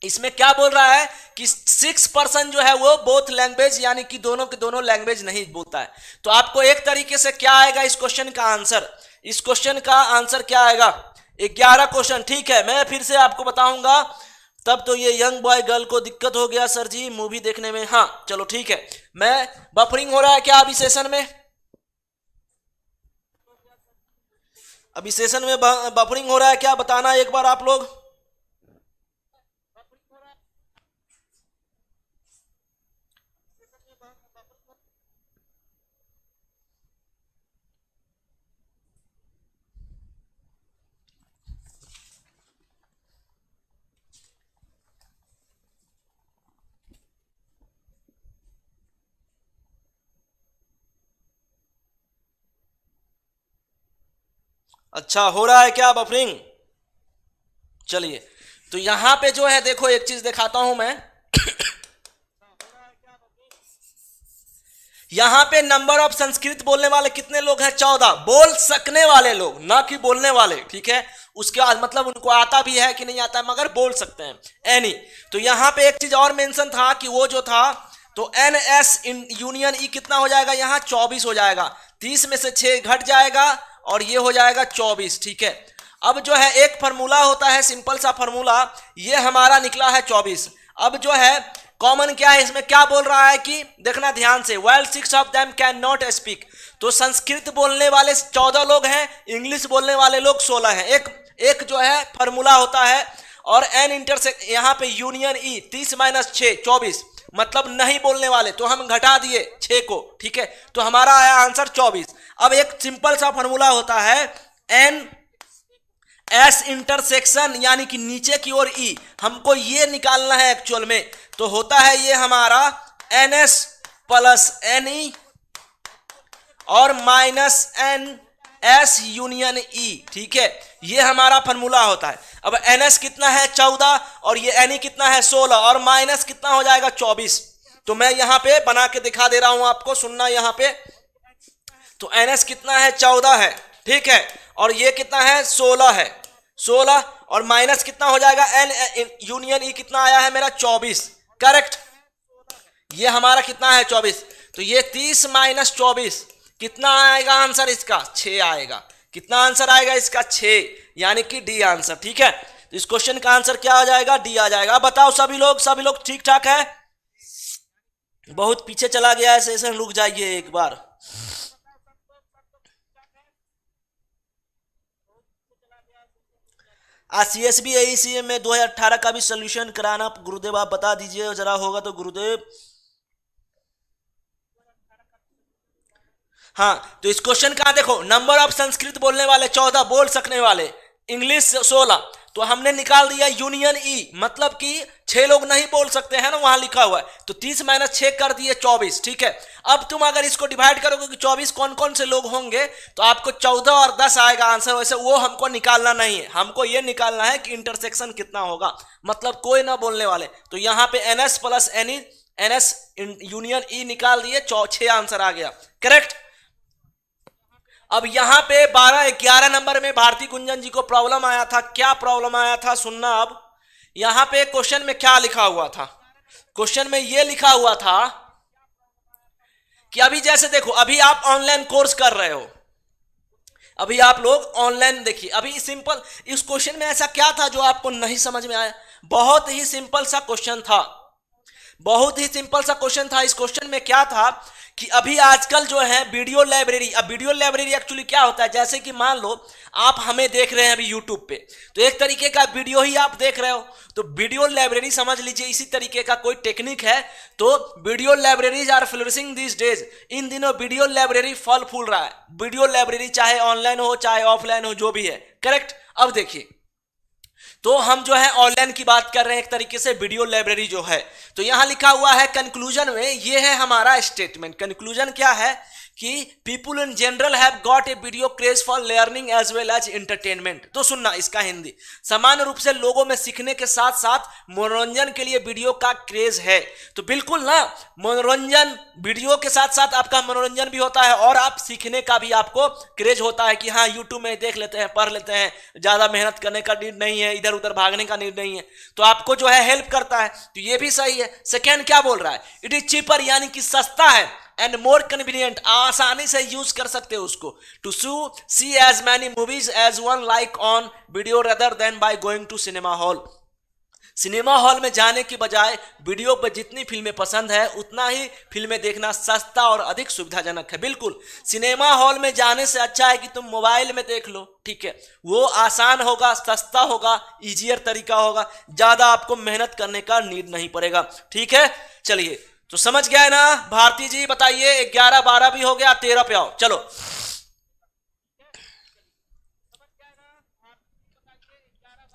इसमें क्या बोल रहा है कि 6% जो है वो बोथ लैंग्वेज यानी कि दोनों के दोनों लैंग्वेज नहीं बोलता है। तो आपको एक तरीके से क्या आएगा इस क्वेश्चन का आंसर, इस क्वेश्चन का आंसर क्या आएगा, 11 क्वेश्चन, ठीक है। मैं फिर से आपको बताऊंगा, तब तो ये यंग बॉय गर्ल को दिक्कत हो गया सर जी मूवी देखने में, हाँ चलो ठीक है। मैं बफरिंग हो रहा है क्या अभी सेशन में, अभी सेशन में बफरिंग हो रहा है क्या, बताना एक बार आप लोग। अच्छा हो रहा है क्या बफरिंग, चलिए। तो यहां पे जो है देखो एक चीज दिखाता हूं मैं यहां पे नंबर ऑफ संस्कृत बोलने वाले कितने लोग हैं, 14, बोल सकने वाले लोग ना कि बोलने वाले, ठीक है। उसके बाद मतलब उनको आता भी है कि नहीं आता है मगर बोल सकते हैं एनी। तो यहां पे एक चीज और मेंशन था कि वो जो था, तो एन एस यूनियन ई कितना हो जाएगा, यहां 24 हो जाएगा, 30 में से 6 घट जाएगा और ये हो जाएगा 24, ठीक है। अब जो है एक फार्मूला होता है, सिंपल सा फार्मूला, ये हमारा निकला है 24। अब जो है कॉमन क्या है इसमें, क्या बोल रहा है कि देखना ध्यान से, well 6 of them can not speak, तो संस्कृत बोलने वाले 14 लोग हैं, इंग्लिश बोलने वाले लोग 16 हैं। एक जो है फार्मूला होता है, और एन इंटरसेक्ट यहाँ पे यूनियन ई 30 माइनस 6 24, मतलब नहीं बोलने वाले, तो हम घटा दिए 6 को, ठीक है, तो हमारा आया आंसर 24। अब एक सिंपल सा फार्मूला होता है एन एस इंटरसेक्शन यानी कि नीचे की ओर ई, हमको ये निकालना है एक्चुअल में, तो होता है ये हमारा N S plus N E और minus N S union E, ठीक है, ये हमारा फार्मूला होता है। अब एन एस कितना है 14 और ये एन ई कितना है 16 और माइनस कितना हो जाएगा 24। तो मैं यहां पे बना के दिखा दे रहा हूं आपको, सुनना यहां पे, तो एन एस कितना है 14 है, ठीक है, और ये कितना है 16 है, 16 और माइनस कितना हो जाएगा एन यूनियन ई कितना आया है मेरा 24, करेक्ट, ये हमारा कितना है 24, तो ये 30 माइनस 24 कितना आएगा आंसर इसका 6 आएगा, कितना आंसर आएगा इसका 6, यानी कि डी आंसर, ठीक है। तो इस क्वेश्चन का आंसर क्या आ जाएगा, डी आ जाएगा। बताओ सभी लोग ठीक ठाक है, बहुत पीछे चला गया है सेशन, रुक जाइए एक बार। सीएसबी एईसीएम में 2018 का भी सोल्यूशन कराना गुरुदेव, आप बता दीजिए जरा, होगा तो गुरुदेव। हाँ, तो इस क्वेश्चन का देखो, नंबर ऑफ संस्कृत बोलने वाले 14, बोल सकने वाले इंग्लिश 16, तो हमने निकाल दिया यूनियन ई, मतलब कि 6 लोग नहीं बोल सकते हैं ना, वहां लिखा हुआ है, तो 30 माइनस 6 कर दिए 24। ठीक है, अब तुम अगर इसको डिवाइड करोगे कि 24 कौन कौन से लोग होंगे, तो आपको 14 और 10 आएगा आंसर। वैसे वो हमको निकालना नहीं है, हमको ये निकालना है कि इंटरसेक्शन कितना होगा, मतलब कोई ना बोलने वाले। तो यहां पे NS plus any, NS union E निकाल दिए, 6 आंसर आ गया करेक्ट। अब यहां पे 12-11 नंबर में भारती कुंजन जी को प्रॉब्लम आया था। क्या प्रॉब्लम आया था सुनना। अब यहां पे क्वेश्चन में क्या लिखा हुआ था, क्वेश्चन में यह लिखा हुआ था कि अभी जैसे देखो, अभी आप ऑनलाइन कोर्स कर रहे हो, अभी आप लोग ऑनलाइन देखिए, अभी सिंपल इस क्वेश्चन में ऐसा क्या था जो आपको नहीं समझ में आया। बहुत ही सिंपल सा क्वेश्चन था, बहुत ही सिंपल सा क्वेश्चन था। इस क्वेश्चन में क्या था कि अभी आजकल जो है वीडियो लाइब्रेरी, अब वीडियो लाइब्रेरी एक्चुअली क्या होता है, जैसे कि मान लो आप हमें देख रहे हैं अभी यूट्यूब पे, तो एक तरीके का वीडियो ही आप देख रहे हो, तो वीडियो लाइब्रेरी समझ लीजिए इसी तरीके का कोई टेक्निक है। तो video libraries are flourishing this days, इन दिनों वीडियो लाइब्रेरी फल फूल रहा है। वीडियो लाइब्रेरी चाहे ऑनलाइन हो चाहे ऑफलाइन हो, जो भी है करेक्ट। अब देखिए, तो हम जो है ऑनलाइन की बात कर रहे हैं, एक तरीके से वीडियो लाइब्रेरी जो है। तो यहां लिखा हुआ है कंक्लूजन में, ये है हमारा स्टेटमेंट। कंक्लूजन क्या है कि people in general have got a video craze for learning as well as entertainment. तो सुनना इसका हिंदी, सामान्य रूप से लोगों में सीखने के साथ साथ मनोरंजन के लिए वीडियो का क्रेज है। तो बिल्कुल ना, मनोरंजन, वीडियो के साथ साथ आपका मनोरंजन भी होता है और आप सीखने का भी आपको क्रेज होता है कि हाँ यूट्यूब में देख लेते हैं, पढ़ लेते हैं, ज्यादा मेहनत करने का नीड नहीं है, इधर उधर भागने का नीड नहीं है, तो आपको जो है हेल्प करता है। तो ये भी सही है। सेकेंड क्या बोल रहा है, इट इज चीपर, यानी कि सस्ता है, एंड मोर कन्वीनियंट, आसानी से यूज कर सकते हो उसको, to see as many movies as one like on video rather than by going to cinema hall. Cinema hall में जाने की बजाय वीडियो पर जितनी फिल्में पसंद है उतना ही फिल्में देखना सस्ता और अधिक सुविधाजनक है। बिल्कुल, सिनेमा हॉल में जाने से अच्छा है कि तुम मोबाइल में देख लो, ठीक है, वो आसान होगा, सस्ता होगा, इजियर तरीका होगा, ज्यादा आपको मेहनत करने का नीड नहीं पड़ेगा। ठीक है, चलिए, तो समझ गए ना भारती जी, बताइए। 11-12 भी हो गया, 13 पे आओ। चलो,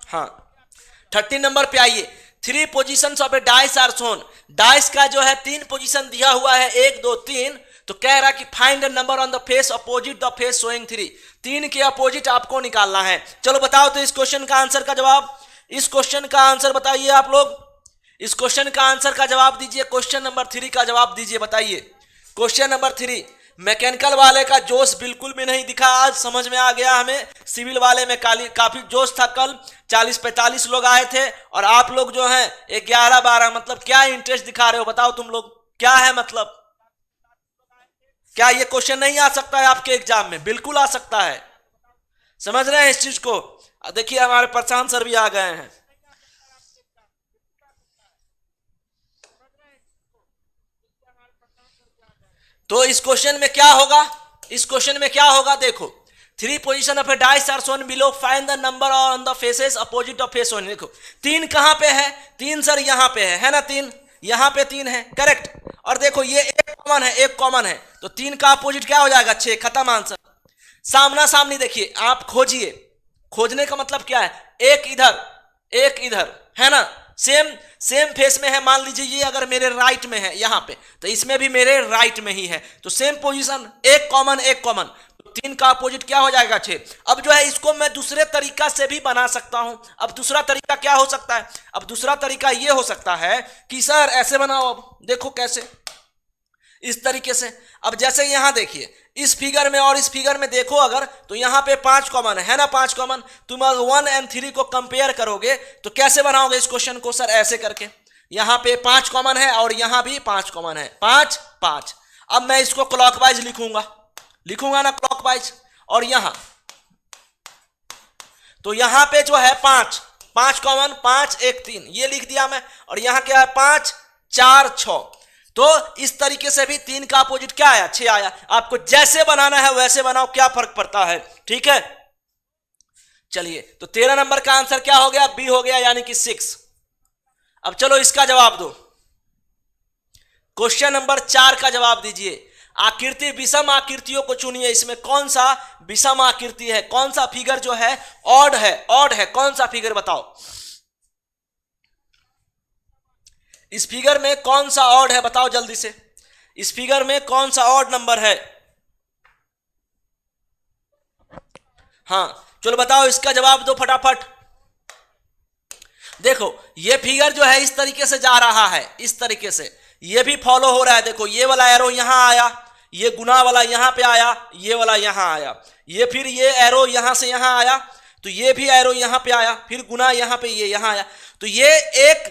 हाँ 13 नंबर पे आइए। 3 positions of a dice are shown. Dice का जो है 3 पोजीशन दिया हुआ है, 1 2 3। तो कह रहा है कि find the number on the face opposite the face showing 3। 3 के अपोजिट आपको निकालना है। चलो बताओ तो इस क्वेश्चन का आंसर का जवाब, इस क्वेश्चन का आंसर बताइए आप लोग, इस क्वेश्चन का आंसर का जवाब दीजिए। क्वेश्चन नंबर 3 का जवाब दीजिए, बताइए। क्वेश्चन नंबर 3, मैकेनिकल वाले का जोश बिल्कुल भी नहीं दिखा, आज समझ में आ गया हमें। सिविल वाले में काफी जोश था, कल 40-45 लोग आए थे और आप लोग जो हैं 11-12, मतलब क्या इंटरेस्ट दिखा रहे हो, बताओ तुम लोग क्या है, मतलब क्या ये क्वेश्चन नहीं आ सकता है आपके एग्जाम में? बिल्कुल आ सकता है, समझ रहे हैं इस चीज को। देखिए हमारे प्रशांत सर भी आ गए हैं। तो इस क्वेश्चन में क्या होगा, इस क्वेश्चन में क्या होगा, देखो 3 position of a dice are shown below, find the number on the faces opposite of face shown. देखो 3 कहां पे है, 3 सर यहां पे है ना, 3 यहां पे 3 है करेक्ट। और देखो ये एक कॉमन है, एक कॉमन है, तो 3 का अपोजिट क्या हो जाएगा, 6, खत्म आंसर। सामना सामनी देखिए, आप खोजिए, खोजने का मतलब क्या है, एक इधर एक इधर, है ना, सेम सेम फेस में है। मान लीजिए ये अगर मेरे राइट में है यहां पे, तो इसमें भी मेरे राइट में ही है, तो सेम पोजीशन, एक कॉमन एक कॉमन, तो 3 का अपोजिट क्या हो जाएगा, 6। अब जो है इसको मैं दूसरे तरीका से भी बना सकता हूं। अब दूसरा तरीका क्या हो सकता है, अब दूसरा तरीका ये हो सकता है कि सर ऐसे बनाओ, अब देखो कैसे, इस तरीके से। अब जैसे यहां देखिए इस फिगर में और इस फिगर में देखो अगर, तो यहां पे 5 कॉमन है ना, 5 कॉमन। तुम 1 और 3 को कंपेयर करोगे तो कैसे बनाओगे इस क्वेश्चन को, सर ऐसे करके, यहां पे 5 कॉमन है और यहां भी 5 कॉमन है, 5 5। अब मैं इसको क्लॉकवाइज लिखूंगा ना, क्लॉकवाइज, और यहां तो यहां पे जो है 5 कॉमन, 5 1 3 ये लिख दिया मैं, और यहां क्या है 5 4 6। तो इस तरीके से भी 3 का अपोजिट क्या आया, 6 आया। आपको जैसे बनाना है वैसे बनाओ, क्या फर्क पड़ता है, ठीक है। चलिए, तो 13 नंबर का आंसर क्या हो गया, बी हो गया, यानी कि 6। अब चलो इसका जवाब दो, क्वेश्चन नंबर 4 का जवाब दीजिए। आकृति विषम आकृतियों को चुनिए। इसमें कौन सा विषम आकृति है, कौन सा फिगर जो है ऑड है, ऑड है, कौन सा फिगर बताओ। इस फिगर में कौन सा ऑड है बताओ जल्दी से, इस फिगर में कौन सा ऑड नंबर है। हाँ चलो बताओ, इसका जवाब दो फटाफट। देखो ये फिगर जो है इस तरीके से जा रहा है, इस तरीके से ये भी फॉलो हो रहा है। देखो ये वाला एरो यहां आया, ये गुना वाला यहां पे आया, ये वाला यहां आया, ये फिर ये एरो यहां से यहां आया, तो ये भी एरो यहां पे आया, फिर गुना यहां पे ये यहां आया। तो ये एक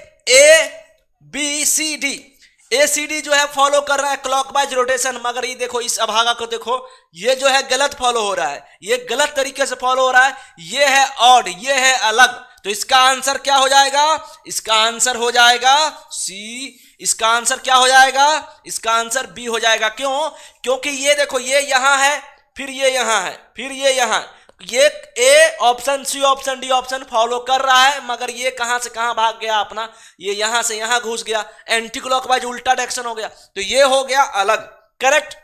ABCD जो है फॉलो कर रहा है क्लॉकवाइज रोटेशन, मगर ये देखो इस अभागा को देखो, ये जो है गलत फॉलो हो रहा है, ये गलत तरीके से फॉलो हो रहा है, ये है ऑड, ये है अलग। तो इसका आंसर क्या हो जाएगा, इसका आंसर हो जाएगा सी। इसका आंसर क्या हो जाएगा, इसका आंसर बी हो जाएगा। क्यों, क्योंकि ये देखो ये यहां है, फिर ये यहां है, फिर ये यहां, ये A option, C option, D option follow कर रहा है, मगर ये कहां से कहां भाग गया अपना, ये यहां से यहां घुस गया, एंटी क्लॉकवाइज उल्टा डायरेक्शन हो गया, तो ये हो गया अलग। करेक्ट।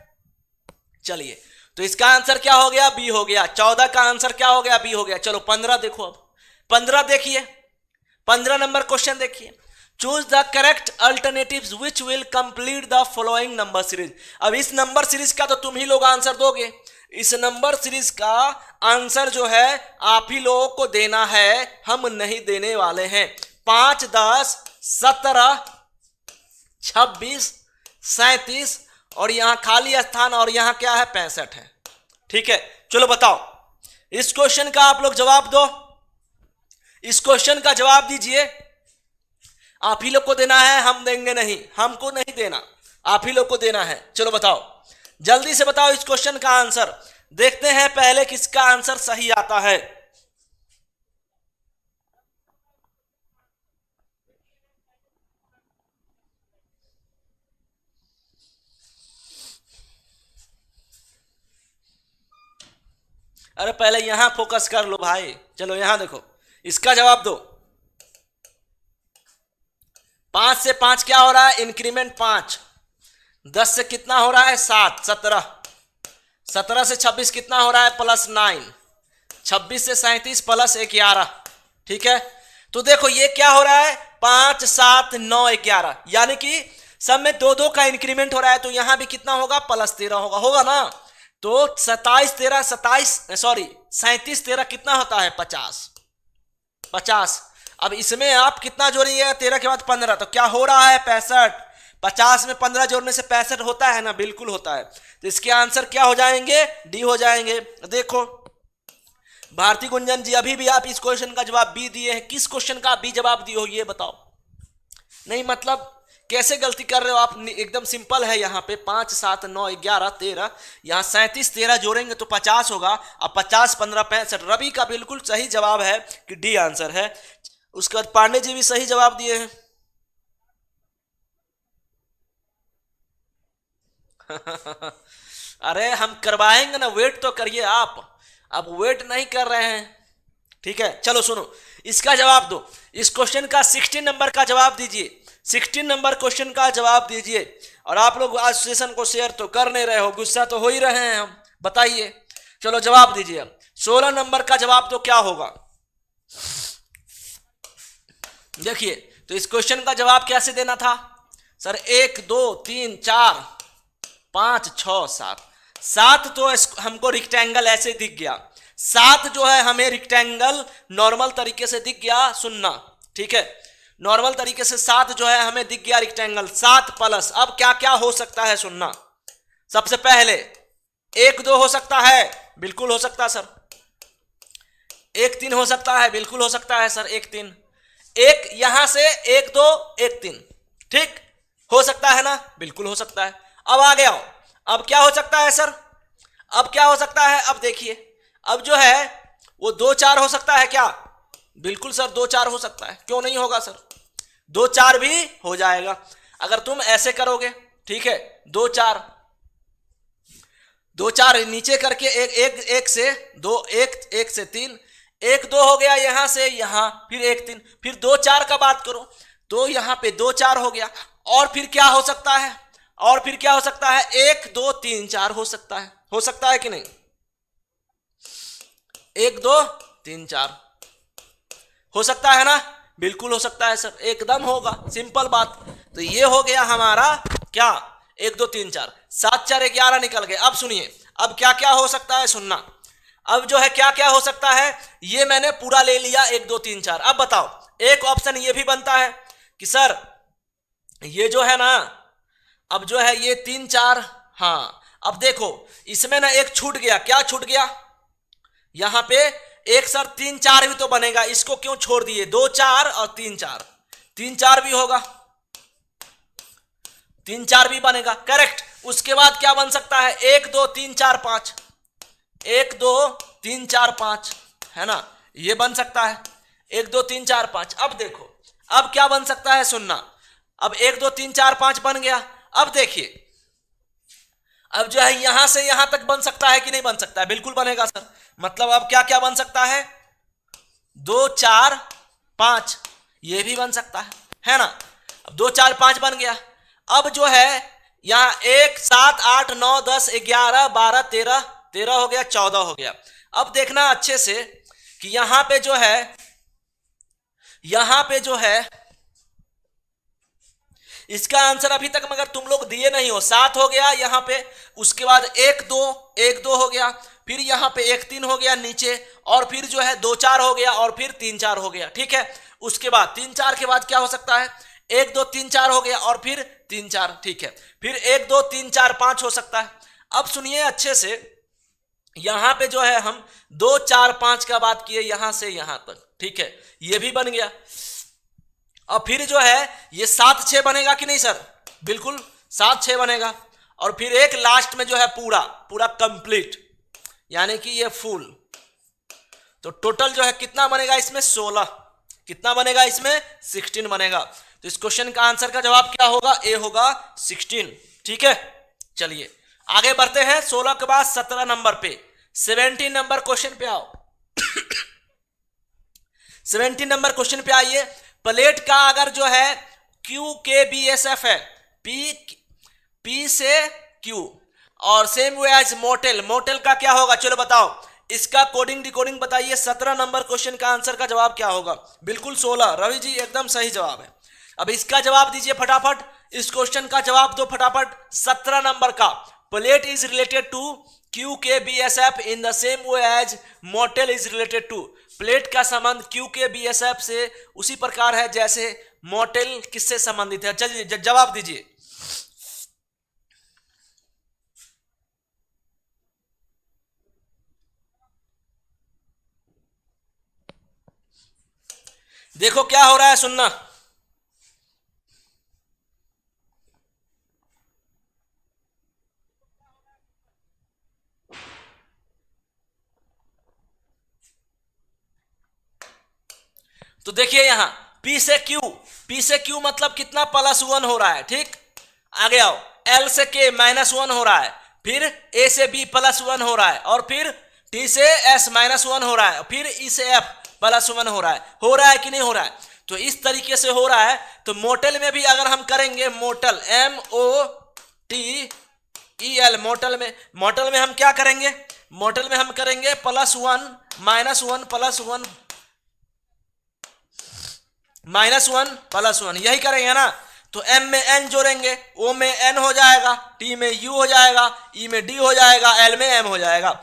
चलिए तो इसका आंसर क्या हो गया, बी हो गया। 14 का आंसर क्या हो गया, बी हो गया। चलो 15 देखो, अब 15 देखिए, 15 नंबर क्वेश्चन देखिए। Choose the correct alternatives which will complete the following number series. अब इस नंबर सीरीज का तो तुम ही लोग आंसर दोगे, इस नंबर सीरीज का आंसर जो है आप ही लोगों को देना है, हम नहीं देने वाले हैं। 5, 10, 17, 26, 37 और यहां खाली स्थान और यहां क्या है 65 है। ठीक है चलो बताओ, इस क्वेश्चन का आप लोग जवाब दो, इस क्वेश्चन का जवाब दीजिए। आप ही लोग को देना है, हम देंगे नहीं, हमको नहीं देना, आप ही लोग को देना है। चलो बताओ, जल्दी से बताओ इस क्वेश्चन का आंसर। देखते हैं पहले किसका आंसर सही आता है। अरे पहले यहां फोकस कर लो भाई। चलो यहां देखो, इसका जवाब दो। 5 से 5 क्या हो रहा है, इंक्रीमेंट 5। 10 से कितना हो रहा है 7, 17। 17 से 26 कितना हो रहा है +9। 26 से 37 +11। ठीक है तो देखो ये क्या हो रहा है 5, 7, 9, 11, यानी कि सब में 2-2 का इंक्रीमेंट हो रहा है, तो यहां भी कितना होगा +13 होगा, होगा ना। तो 37 13 कितना होता है 50। अब इसमें आप कितना जोड़िएगा, 13 के बाद 15, तो क्या हो रहा है 65। 50 में 15 जोड़ने से 65 होता है ना, बिल्कुल होता है। तो इसके आंसर क्या हो जाएंगे, डी हो जाएंगे। देखो भारती गुंजन जी, अभी भी आप इस क्वेश्चन का जवाब बी दिए हैं। किस क्वेश्चन का बी जवाब दिए हो ये बताओ। नहीं मतलब कैसे गलती कर रहे हो आप, एकदम सिंपल है। यहाँ पे 5, 7, 9, 11, 13, यहाँ 37 13 जोड़ेंगे तो 50 होगा। अब 50, 15, 65। रवि का बिल्कुल सही जवाब है कि डी आंसर है। उसके बाद पांडे जी भी सही जवाब दिए हैं। अरे हम करवाएंगे ना, वेट तो करिए आप, अब वेट नहीं कर रहे हैं। ठीक है चलो सुनो, इसका जवाब दो। इस क्वेश्चन का 16 नंबर का जवाब दीजिए, 16 नंबर क्वेश्चन का जवाब दीजिए। और आप लोग आज सेशन को शेयर तो कर नहीं रहे हो, गुस्सा तो हो ही रहे हैं हम, बताइए। चलो जवाब दीजिए। 16 नंबर का जवाब तो क्या होगा देखिए। तो इस क्वेश्चन का जवाब कैसे देना था सर, 1, 2, 3, 4, 5, 6, 7। 7 तो हमको रिक्टेंगल ऐसे दिख गया, 7 जो है हमें रिक्टेंगल नॉर्मल तरीके से दिख गया। सुनना ठीक है, नॉर्मल तरीके से 7 जो है हमें दिख गया रिक्टेंगल। 7 प्लस अब क्या क्या हो सकता है सुनना। सबसे पहले 1, 2 हो सकता है, बिल्कुल हो सकता है सर। 1, 3 हो सकता है, बिल्कुल हो सकता है सर। 1, 3, 1 यहां से 1, 2, 1, 3, ठीक हो सकता है ना, बिल्कुल हो सकता है। अब आ गया, अब क्या हो सकता है सर, अब क्या हो सकता है, अब देखिए, अब जो है वो 2, 4 हो सकता है क्या, बिल्कुल सर 2, 4 हो सकता है, क्यों नहीं होगा सर, 2, 4 भी हो जाएगा अगर तुम ऐसे करोगे। ठीक है 2, 4, 2, 4 नीचे करके 1 से 2, 1 से 3, 1, 2 हो गया यहां से यहां, फिर 1, 3, फिर 2, 4 का बात करो तो यहां पे 2, 4 हो गया। और फिर क्या हो सकता है, और फिर क्या हो सकता है, 1 2 3 4 हो सकता है कि नहीं, 1 2 3 4 हो सकता है ना, बिल्कुल हो सकता है सर, एकदम होगा, सिंपल बात। तो ये हो गया हमारा क्या, 1 2 3 4, 7 4 11 निकल गए। अब सुनिए, अब क्या क्या हो सकता है, सुनना, अब जो है क्या क्या हो सकता है, ये मैंने पूरा ले लिया 1 2 3 4। अब बताओ, एक ऑप्शन ये भी बनता है कि सर ये जो है ना, अब जो है ये 3 4, हाँ अब देखो इसमें ना एक छूट गया, क्या छूट गया, यहां पे एक सर 3 4 भी तो बनेगा, इसको क्यों छोड़ दिए, 2 4 और 3 4, 3 4 भी होगा, 3 4 भी बनेगा, करेक्ट। उसके बाद क्या बन सकता है, 1 2 3 4 5, 1 2 3 4 5, है ना, ये बन सकता है 1 2 3 4 5। अब देखो अब क्या बन सकता है, सुनना, अब 1 2 3 4 5 बन गया। अब देखिए, अब जो है यहां से यहां तक बन सकता है कि नहीं बन सकता है, बिल्कुल बनेगा सर। मतलब अब क्या क्या बन सकता है, 2 4 5, ये भी बन सकता है ना। अब 2 4 5 बन गया। अब जो है यहां 1 7 8 9 10 11 12 13, 13 हो गया, 14 हो गया। अब देखना अच्छे से कि यहां पे जो है, यहां पे जो है इसका आंसर अभी तक मगर तुम लोग दिए नहीं हो, 7 हो गया यहां पे, उसके बाद 1 2 हो गया, फिर यहां पे 1 3 हो गया नीचे, और फिर जो है 2 4 हो गया, और फिर 3 4 हो गया, ठीक है। उसके बाद 3 4 के बाद क्या हो सकता है, 1 2 3 4 हो गया, और फिर 3 4, ठीक है, फिर 1 2 3 4 5 हो सकता है। अब सुनिए अच्छे से, यहां पे जो है हम 2 4 5 का बात किए यहां से यहां तक, ठीक है, ये भी बन गया। और फिर जो है ये 7 6 बनेगा कि नहीं सर, बिल्कुल 7 6 बनेगा। और फिर एक लास्ट में जो है पूरा पूरा कंप्लीट, यानी कि ये फुल, तो टोटल जो है कितना बनेगा इसमें, 16, कितना बनेगा इसमें, 16 बनेगा। तो इस क्वेश्चन का आंसर का जवाब क्या होगा, ए होगा 16, ठीक है। चलिए आगे बढ़ते हैं, 16 के बाद 17 नंबर पे, 17 नंबर क्वेश्चन पे आओ। 17 नंबर क्वेश्चन पे आइए। प्लेट का अगर जो है क्यू के बी एस एफ है, पी से क्यू, और same way as motel, motel का क्या होगा, चलो बताओ, इसका कोडिंग डिकोडिंग बताइए। 17 नंबर क्वेश्चन का आंसर का जवाब क्या होगा, बिल्कुल 16, रवि जी एकदम सही जवाब है। अब इसका जवाब दीजिए फटाफट, इस क्वेश्चन का जवाब दो फटाफट। 17 नंबर का, plate is related to Q के B S F in the same way as motel is related to, plate का संबंध क्यू के बी एस एफ से उसी प्रकार है जैसे मोटेल किससे संबंधित है। चलिए जवाब दीजिए। देखो क्या हो रहा है, सुनना, तो देखिए यहां P से Q, P से Q मतलब कितना, +1 हो रहा है, ठीक। आगे आओ, L से K -1 हो रहा है, फिर A से B +1 हो रहा है, और फिर T से S -1 हो रहा है, फिर E से F +1 हो रहा है कि नहीं हो रहा है। तो इस तरीके से हो रहा है। तो मोटेल में भी अगर हम करेंगे, मोटल MOTEL, मोटल में हम क्या करेंगे, मोटल में हम करेंगे +1 -1 +1 -1 +1, यही करेंगे ना। तो M में N जोड़ेंगे, O में N हो जाएगा, T में U हो जाएगा, E में D हो जाएगा, L में M हो जाएगा,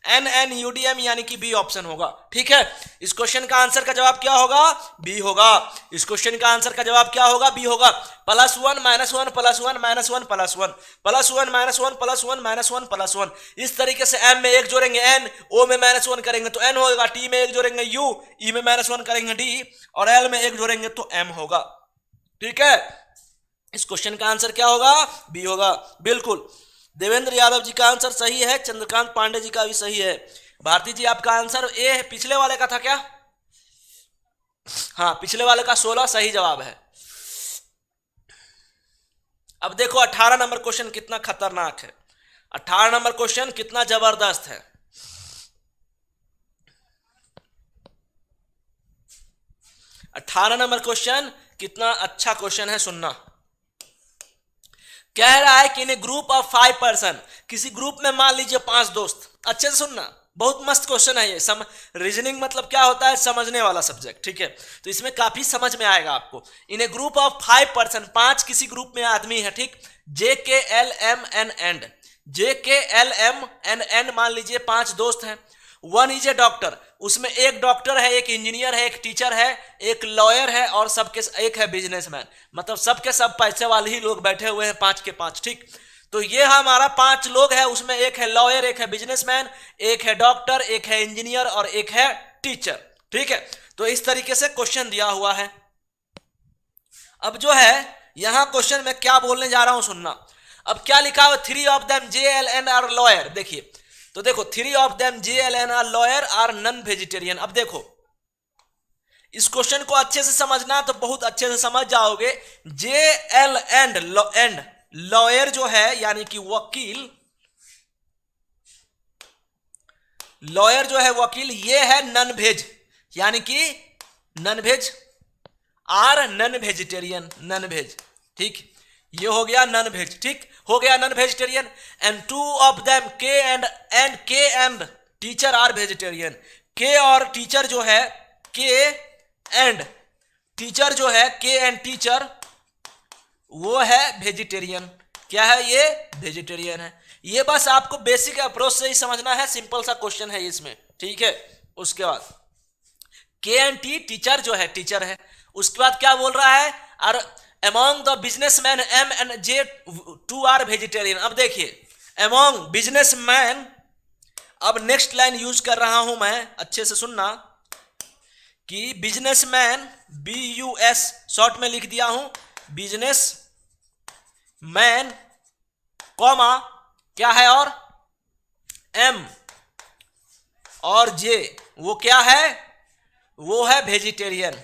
NNUDM यानी कि बी ऑप्शन होगा, ठीक है। इस क्वेश्चन का आंसर का जवाब क्या होगा, बी होगा। इस क्वेश्चन का आंसर का जवाब क्या होगा, बी होगा। +1 -1 +1 -1 +1 +1 -1 +1 -1 इस तरीके से M में 1 जोड़ेंगे N, O में -1 करेंगे तो N होगा, T में 1 जोड़ेंगे U, E में -1 करेंगे D, और L में 1 जोड़ेंगे तो M होगा, ठीक है। इस क्वेश्चन का आंसर क्या होगा, बी होगा, बिल्कुल। देवेंद्र यादव जी का आंसर सही है, चंद्रकांत पांडे जी का भी सही है। भारती जी आपका आंसर ए है, पिछले वाले का था क्या, हाँ पिछले वाले का 16 सही जवाब है। अब देखो 18 नंबर क्वेश्चन कितना खतरनाक है, 18 नंबर क्वेश्चन कितना जबरदस्त है। 18 नंबर क्वेश्चन कितना अच्छा क्वेश्चन है, सुनना। कह रहा है कि इन ए ग्रुप ऑफ 5 पर्सन, किसी ग्रुप में मान लीजिए 5 दोस्त। अच्छे से सुनना, बहुत मस्त क्वेश्चन है ये। रीजनिंग मतलब क्या होता है, समझने वाला सब्जेक्ट, ठीक है। तो इसमें काफी समझ में आएगा आपको। इन ए ग्रुप ऑफ 5 पर्सन, 5 किसी ग्रुप में आदमी है, ठीक। जे के एल एम एन एंड, जे के एल एम एन एंड मान लीजिए 5 दोस्त हैं। वन इज ए डॉक्टर, उसमें एक डॉक्टर है, एक इंजीनियर है, एक टीचर है, एक लॉयर है और सबके एक है बिजनेसमैन। मतलब सबके सब पैसे वाले ही लोग बैठे हुए हैं, 5 के 5, ठीक। तो ये हमारा 5 लोग है, उसमें एक है लॉयर, एक है बिजनेसमैन, एक है डॉक्टर, एक है इंजीनियर और एक है टीचर, ठीक है। तो इस तरीके से क्वेश्चन दिया हुआ है। अब जो है यहां क्वेश्चन में क्या बोलने जा रहा हूं सुनना। अब क्या लिखा हुआ, 3 of them J L N R lawyer. देखिए तो देखो 3 of them J L N R lawyer are non vegetarian. अब देखो इस क्वेश्चन को अच्छे से समझना तो बहुत अच्छे से समझ जाओगे। जे एल एंड लॉयर जो है यानी कि वकील, लॉयर जो है वकील, ये है नॉन वेज यानी कि non veg, are non vegetarian, non veg, ठीक। ये हो गया नॉन वेज, ठीक हो गया non vegetarian. And 2 of them K and teacher are vegetarian. K और टीचर जो है, के एंड टीचर जो है, के एंड टीचर वो है वेजिटेरियन। क्या है ये, वेजिटेरियन है। ये बस आपको बेसिक अप्रोच से ही समझना है, सिंपल सा क्वेश्चन है इसमें, ठीक है। उसके बाद के एंड टी, टीचर जो है टीचर है। उसके बाद क्या बोल रहा है, और among the businessman M and J 2 are vegetarian. अब देखिए अमॉन्ग बिजनेसमैन, अब नेक्स्ट लाइन यूज कर रहा हूं मैं, अच्छे से सुनना कि बिजनेसमैन, BUS शॉर्ट में लिख दिया हूं, बिजनेस मैन कॉमा क्या है और M और J, वो क्या है, वो है वेजिटेरियन।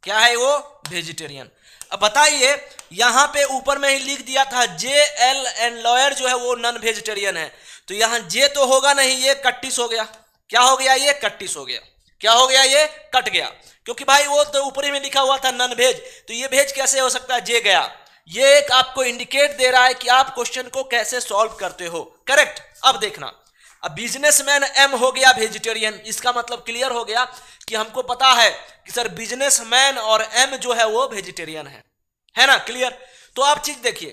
क्या है वो, वेजिटेरियन। अब बताइए यहां पे ऊपर में ही लिख दिया था जे एल एंड लॉयर जो है वो नॉन वेजिटेरियन है, तो यहां जे तो होगा नहीं, ये कट्टिस हो गया। क्या हो गया, ये कट्टिस हो गया। क्या हो गया, ये कट गया, क्योंकि भाई वो तो ऊपर ही में लिखा हुआ था नॉन वेज, तो ये वेज कैसे हो सकता है, जे गया। ये एक आपको इंडिकेट दे रहा है कि आप क्वेश्चन को कैसे सॉल्व करते हो, करेक्ट। अब देखना, अब बिजनेसमैन एम हो गया वेजिटेरियन, इसका मतलब क्लियर हो गया कि हमको पता है कि सर बिजनेसमैन और एम जो है वो वेजिटेरियन है ना, क्लियर। तो आप चीज देखिए,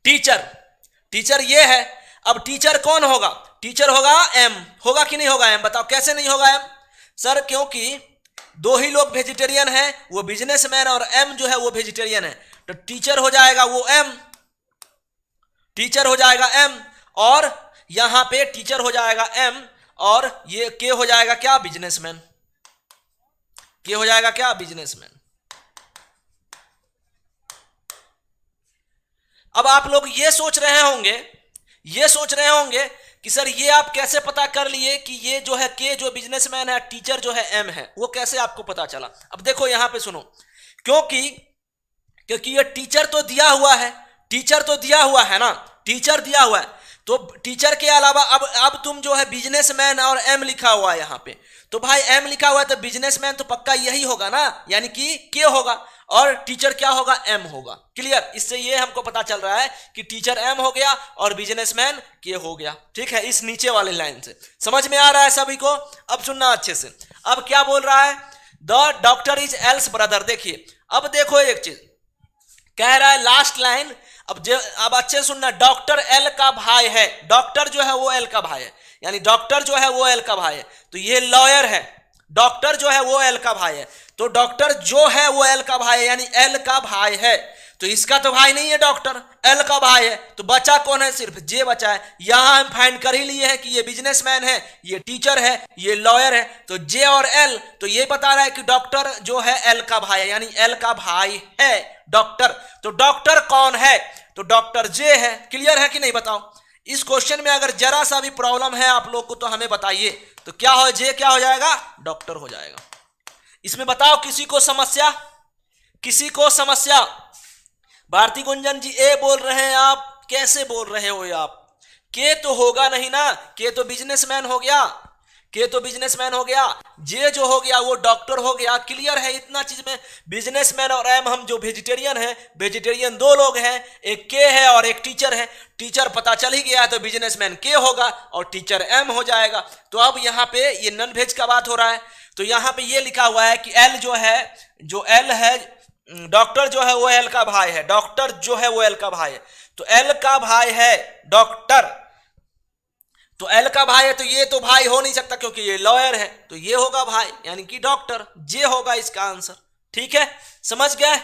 टीचर ये है। अब टीचर कौन होगा, टीचर होगा एम, होगा कि नहीं होगा एम, बताओ कैसे नहीं होगा एम। सर क्योंकि 2 ही लोग वेजिटेरियन हैं, वो बिजनेसमैन और एम जो है वो वेजिटेरियन है, तो टीचर हो जाएगा वो एम, टीचर हो जाएगा एम, और यहां पे टीचर हो जाएगा एम, और ये के हो जाएगा क्या, बिजनेसमैन। के हो जाएगा क्या, बिजनेसमैन। अब आप लोग ये सोच रहे होंगे कि सर ये आप कैसे पता कर लिए कि ये जो है के जो बिजनेसमैन है, टीचर जो है एम है, वो कैसे आपको पता चला। अब देखो यहां पे सुनो, क्योंकि ये टीचर तो दिया हुआ है, टीचर तो दिया हुआ है ना, टीचर दिया हुआ है, तो टीचर के अलावा अब तुम जो है बिजनेसमैन और एम लिखा हुआ है यहां पे, तो भाई एम लिखा हुआ है तो बिजनेसमैन तो पक्का यही होगा ना, यानी कि के होगा, और टीचर क्या होगा, एम होगा। क्लियर, इससे ये हमको पता चल रहा है कि टीचर एम हो गया और बिजनेसमैन के हो गया, ठीक है। इस नीचे वाले लाइन से समझ में आ रहा है सभी को। अब सुनना अच्छे से, अब क्या बोल रहा है, the doctor is else brother. देखिए अब देखो एक चीज कह रहा है, लास्ट लाइन, अब अच्छे से सुनना, डॉक्टर एल का भाई है, डॉक्टर जो है वो एल का भाई है, यानी डॉक्टर जो है वो एल का भाई है, तो ये लॉयर है, डॉक्टर जो है वो एल का भाई है, तो डॉक्टर जो है वो एल का भाई है, यानी एल का भाई है, तो इसका तो भाई नहीं है डॉक्टर, एल का भाई है, तो बचा कौन है, सिर्फ जे बचा है। यहां हम फाइंड कर ही लिए हैं कि ये बिजनेसमैन है, ये टीचर है, ये लॉयर है, तो जे और एल, तो ये बता रहा है कि डॉक्टर जो है एल का भाई है, यानी एल का भाई है डॉक्टर। तो डॉक्टर कौन है, तो डॉक्टर जे है। क्लियर है कि नहीं, बताओ। इस क्वेश्चन में अगर जरा सा भी प्रॉब्लम है आप लोग को तो हमें बताइए, तो क्या हो, जे क्या हो जाएगा, डॉक्टर हो जाएगा। इसमें बताओ किसी को समस्या, किसी को समस्या। भारती गुंजन जी ए बोल रहे हैं, आप कैसे बोल रहे हो आप, के तो होगा नहीं ना, के तो बिजनेसमैन हो गया, के तो बिजनेसमैन हो गया, जे जो हो गया वो डॉक्टर हो गया। क्लियर है इतना चीज में? बिजनेसमैन और एम, हम जो वेजिटेरियन है, वेजिटेरियन दो लोग हैं, एक के है और एक टीचर है। टीचर पता चल ही गया तो बिजनेसमैन के होगा और टीचर एम हो जाएगा। तो अब यहाँ पे ये नॉन वेज का बात हो रहा है, तो यहाँ पे ये लिखा हुआ है कि एल जो है, जो एल है, डॉक्टर जो है वो एल का भाई है, डॉक्टर जो है वो एल का भाई है। तो एल का भाई है डॉक्टर, तो एल का भाई है, तो ये तो भाई हो नहीं सकता क्योंकि ये लॉयर है, तो ये होगा भाई यानी कि डॉक्टर, जे होगा इसका आंसर। ठीक है, समझ गए?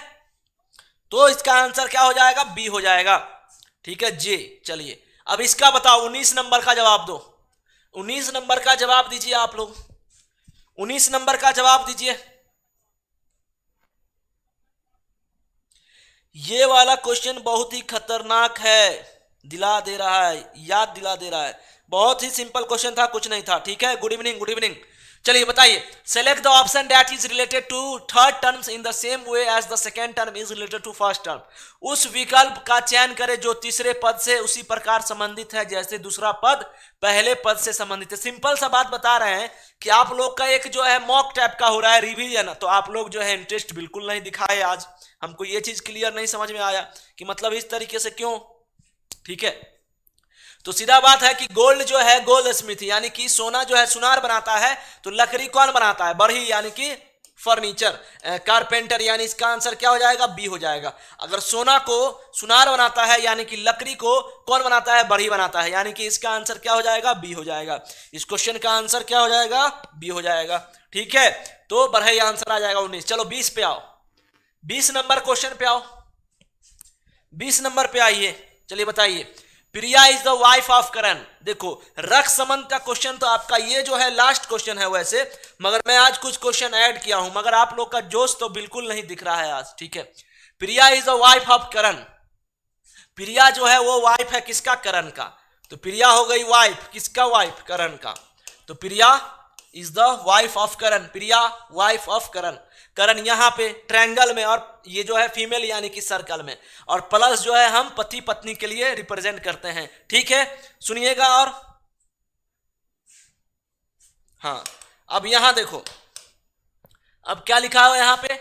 तो इसका आंसर क्या हो जाएगा? बी हो जाएगा। ठीक है, जे। चलिए अब इसका बताओ, 19 नंबर का जवाब दो। 19 नंबर का जवाब दीजिए आप लोग, 19 नंबर का जवाब दीजिए। ये वाला क्वेश्चन बहुत ही खतरनाक है, दिला दे रहा है, याद दिला दे रहा है। बहुत ही सिंपल क्वेश्चन था, कुछ नहीं था। ठीक है, गुड इवनिंग, गुड इवनिंग। चलिए बताइए, select the option that is related to third terms in the same way as the second term is related to first term. उस विकल्प का चयन करें जो तीसरे पद से उसी प्रकार संबंधित है जैसे दूसरा पद पहले पद से संबंधित है। सिंपल सा बात बता रहे हैं कि आप लोग का एक जो है मॉक टाइप का हो रहा है रिवीजन, तो आप लोग जो है इंटरेस्ट बिल्कुल नहीं दिखाए आज। हमको ये चीज क्लियर नहीं समझ में आया कि मतलब इस तरीके से क्यों। ठीक है, तो सीधा बात है कि गोल्ड जो है, गोल्ड स्मिथ यानी कि सोना जो है सुनार बनाता है, तो लकड़ी कौन बनाता है? बरही यानी कि फर्नीचर, कारपेंटर, यानी इसका आंसर क्या हो जाएगा? बी हो जाएगा। अगर सोना को सुनार बनाता है यानी कि लकड़ी को कौन बनाता है? बरही बनाता है, यानी कि इसका आंसर क्या हो जाएगा? बी हो जाएगा। इस क्वेश्चन का आंसर क्या हो जाएगा? बी हो जाएगा। ठीक है, तो बरही आंसर आ जाएगा 19। चलो 20 पे आओ, 20 नंबर क्वेश्चन पे आओ, 20 नंबर पे आइए। चलिए बताइए, प्रिया इज द वाइफ ऑफ करण। देखो रक्त संबंध का क्वेश्चन तो आपका ये जो है लास्ट क्वेश्चन है वैसे, मगर मैं आज कुछ क्वेश्चन ऐड किया हूं, मगर आप लोग का जोश तो बिल्कुल नहीं दिख रहा है आज। ठीक है, प्रिया is the wife of Karan. प्रिया जो है वो वाइफ है किसका? करण का। तो प्रिया हो गई वाइफ, किसका वाइफ? करण का। तो Priya is the wife of Karan, Priya wife of Karan. Karan यहाँ पे ट्रायंगल में और ये जो है फीमेल यानी कि सर्कल में, और प्लस जो है हम पति पत्नी के लिए रिप्रेजेंट करते हैं। ठीक है, सुनिएगा। और हाँ, अब यहां देखो, अब क्या लिखा है यहाँ पे?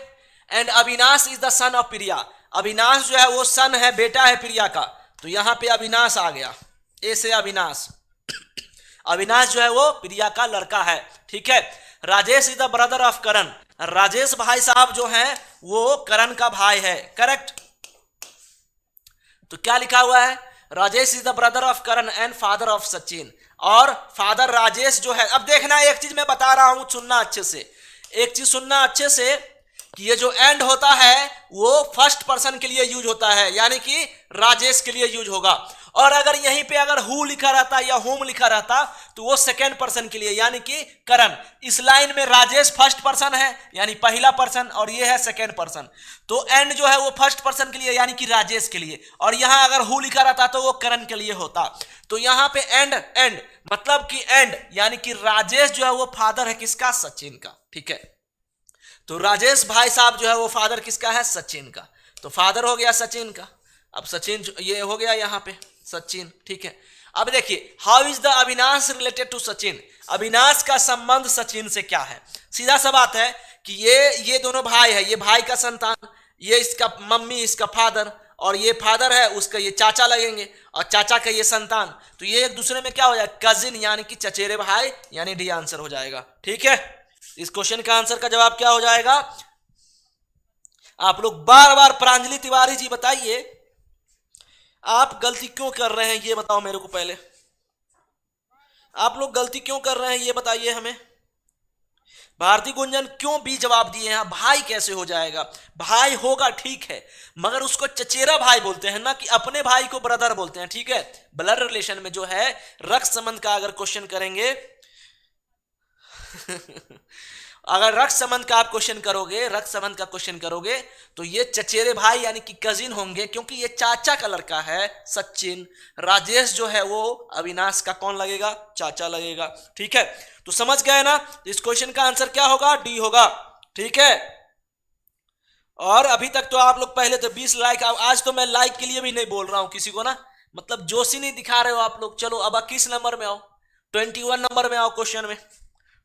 And Avinash is the son of Priya. Avinash जो है वो सन है, बेटा है प्रिया का, तो यहां पे अविनाश आ गया, ए से अविनाश। अविनाश जो है वो प्रिया का लड़का है। ठीक है, Rajesh is the brother of Karan. Rajesh भाई साहब जो हैं वो करण का भाई है, करेक्ट। तो क्या लिखा हुआ है? Rajesh is the brother of Karan and father of Sachin. और फादर राजेश जो है, अब देखना एक चीज मैं बता रहा हूं, सुनना अच्छे से, एक चीज सुनना अच्छे से कि ये जो एंड होता है वो फर्स्ट पर्सन के लिए यूज होता है, यानी कि राजेश के लिए यूज होगा। और अगर यहीं पे अगर हु लिखा रहता या होम लिखा रहता तो वो सेकेंड पर्सन के लिए यानी कि करण। इस लाइन में राजेश फर्स्ट पर्सन है यानी पहला पर्सन, और ये है सेकेंड पर्सन। तो एंड जो है वो फर्स्ट पर्सन के लिए यानी कि राजेश के लिए, और यहां अगर हु लिखा रहता तो वो करण के लिए होता। तो यहां पे एंड एंड मतलब कि एंड यानी कि राजेश जो है वो फादर है किसका? सचिन का। ठीक है, तो राजेश भाई साहब जो है वो फादर किसका है? सचिन का। तो फादर हो गया सचिन का। अब सचिन ये हो गया यहाँ पे सचिन। ठीक है, अब देखिए, how is the Avinash related to Sachin. Avinash का संबंध सचिन से क्या है? सीधा सा बात है कि ये दोनों भाई है, ये भाई का संतान, ये इसका मम्मी, इसका फादर, और ये फादर है उसका ये चाचा लगेंगे, और चाचा का ये संतान, तो ये एक दूसरे में क्या हो जाएगा? कजिन यानी कि चचेरे भाई, यानी डी आंसर हो जाएगा। ठीक है, इस क्वेश्चन का आंसर का जवाब क्या हो जाएगा? आप लोग बार बार, प्रांजलि तिवारी जी बताइए आप गलती क्यों कर रहे हैं, ये बताओ मेरे को पहले। आप लोग गलती क्यों कर रहे हैं ये बताइए हमें। भारती गुंजन क्यों भी जवाब दिए हैं? भाई कैसे हो जाएगा? भाई होगा ठीक है, मगर उसको चचेरा भाई बोलते हैं ना, कि अपने भाई को ब्रदर बोलते हैं। ठीक है, ब्लड रिलेशन में जो है रक्त संबंध का अगर क्वेश्चन करेंगे अगर रक्त संबंध का आप क्वेश्चन करोगे, रक्त संबंध का क्वेश्चन करोगे तो ये चचेरे भाई यानी कि कजिन होंगे, क्योंकि ये चाचा का लड़का है सचिन। राजेश जो है वो अविनाश का कौन लगेगा? चाचा लगेगा। ठीक है, तो समझ गए ना? इस क्वेश्चन का आंसर क्या होगा? डी होगा। ठीक है, और अभी तक तो आप लोग पहले तो 20 लाइक, आज तो मैं लाइक के लिए भी नहीं बोल रहा हूं किसी को ना, मतलब जोश ही नहीं दिखा रहे हो आप लोग। चलो अब किस नंबर में आओ? 21 नंबर में आओ क्वेश्चन में।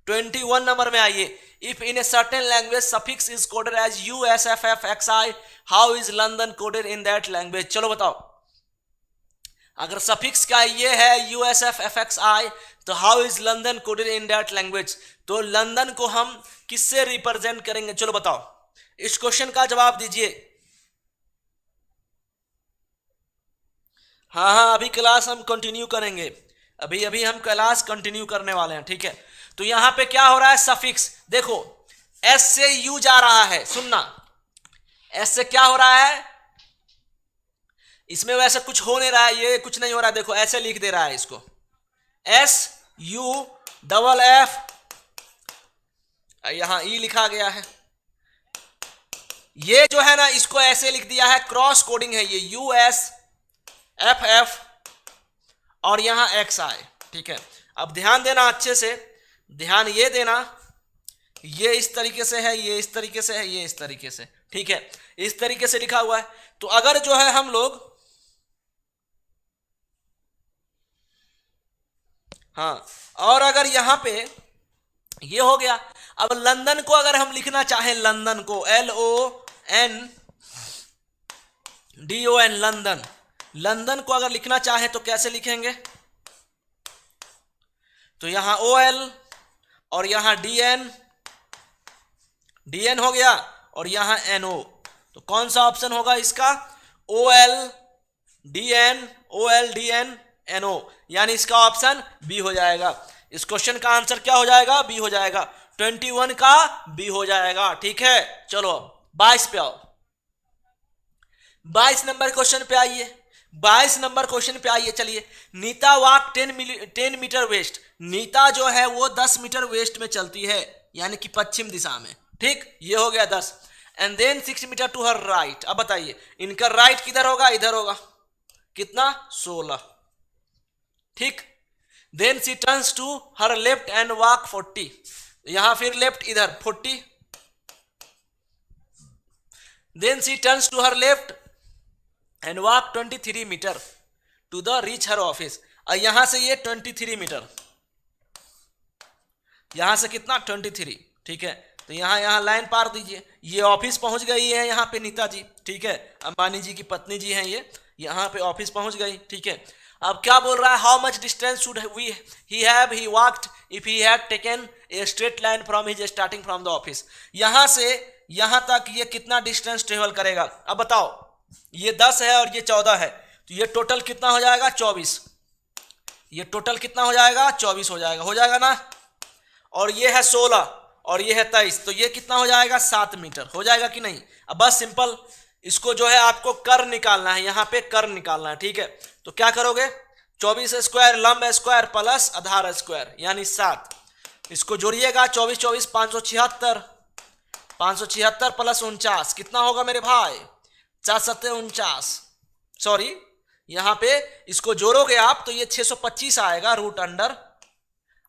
21 नंबर में आइए, if in a certain language suffix is coded as U S F F X I, how is London coded in that language? चलो बताओ, अगर सफिक्स का ये है U S F F X I, तो how is London coded in that language? तो London को हम किससे रिप्रेजेंट करेंगे? चलो बताओ, इस क्वेश्चन का जवाब दीजिए। हाँ हाँ, अभी क्लास हम कंटिन्यू करेंगे, अभी अभी हम क्लास कंटिन्यू करने वाले हैं, ठीक है। तो यहां पे क्या हो रहा है, सफिक्स देखो, एस से यू जा रहा है, सुनना, एस से क्या हो रहा है, इसमें वैसे कुछ हो नहीं रहा है, ये कुछ नहीं हो रहा है, देखो ऐसे लिख दे रहा है इसको, एस यू डबल एफ, यहां ई लिखा गया है, ये जो है ना इसको ऐसे लिख दिया है, क्रॉस कोडिंग है ये, यू एस एफ एफ और यहां एक्स आई, ठीक है। अब ध्यान देना अच्छे से, ध्यान ये देना, ये इस तरीके से है, ये इस तरीके से है, ये इस तरीके से, ठीक है, इस तरीके से लिखा हुआ है। तो अगर जो है हम लोग, हाँ, और अगर यहां पे ये हो गया, अब लंदन को अगर हम लिखना चाहें, लंदन को LONDON, लंदन, लंदन को अगर लिखना चाहें तो कैसे लिखेंगे? तो यहां OL और यहां DN हो गया और यहां NO, तो कौन सा ऑप्शन होगा इसका? OL DN NO, यानी इसका ऑप्शन बी हो जाएगा। इस क्वेश्चन का आंसर क्या हो जाएगा? बी हो जाएगा, 21 का बी हो जाएगा, ठीक है। चलो 22 पे आओ, 22 नंबर क्वेश्चन पे आइए, 22 नंबर क्वेश्चन पे आइए। चलिए, Nita walk 10 metre west, Nita जो है वो 10 मीटर वेस्ट में चलती है, यानी कि पश्चिम दिशा में, ठीक, ये हो गया 10, and then 6 metre to her right. अब बताइए इनका राइट किधर होगा? इधर होगा, कितना? 16, ठीक। Then she turns to her left and walk 40, यहां फिर लेफ्ट इधर 40, then she turns to her left and walk 23 metre to the reach her office. और यहां से ये 23 मीटर, यहां से कितना? 23, ठीक है। तो यहां लाइन पार दीजिए, ये ऑफिस पहुंच गई है यहाँ पे नीता जी, ठीक है, अंबानी जी की पत्नी जी हैं ये, यहाँ पे ऑफिस पहुंच गई, ठीक है। अब क्या बोल रहा है? How much distance should he walked if he had taken a straight line from his starting from the office. यहां से यहां तक ये कितना डिस्टेंस ट्रेवल करेगा? अब बताओ, ये 10 है और ये 14 है, तो ये टोटल कितना हो जाएगा? 24, ये टोटल कितना हो जाएगा? 24 हो जाएगा ना। और ये है 16 और ये है 23, तो ये कितना हो जाएगा? 7 मीटर हो जाएगा कि नहीं? अब बस सिंपल इसको जो है आपको कर निकालना है, यहां पे कर निकालना है, ठीक है। तो क्या करोगे? 24 स्क्वायर लंब स्क्वायर प्लस आधार स्क्वायर यानी 7, इसको जोड़िएगा, 24 24 576, 576 प्लस 49 कितना होगा मेरे भाई? 4 7 49, सॉरी, यहां पे इसको जोड़ोगे आप तो ये 625 आएगा रूट अंडर,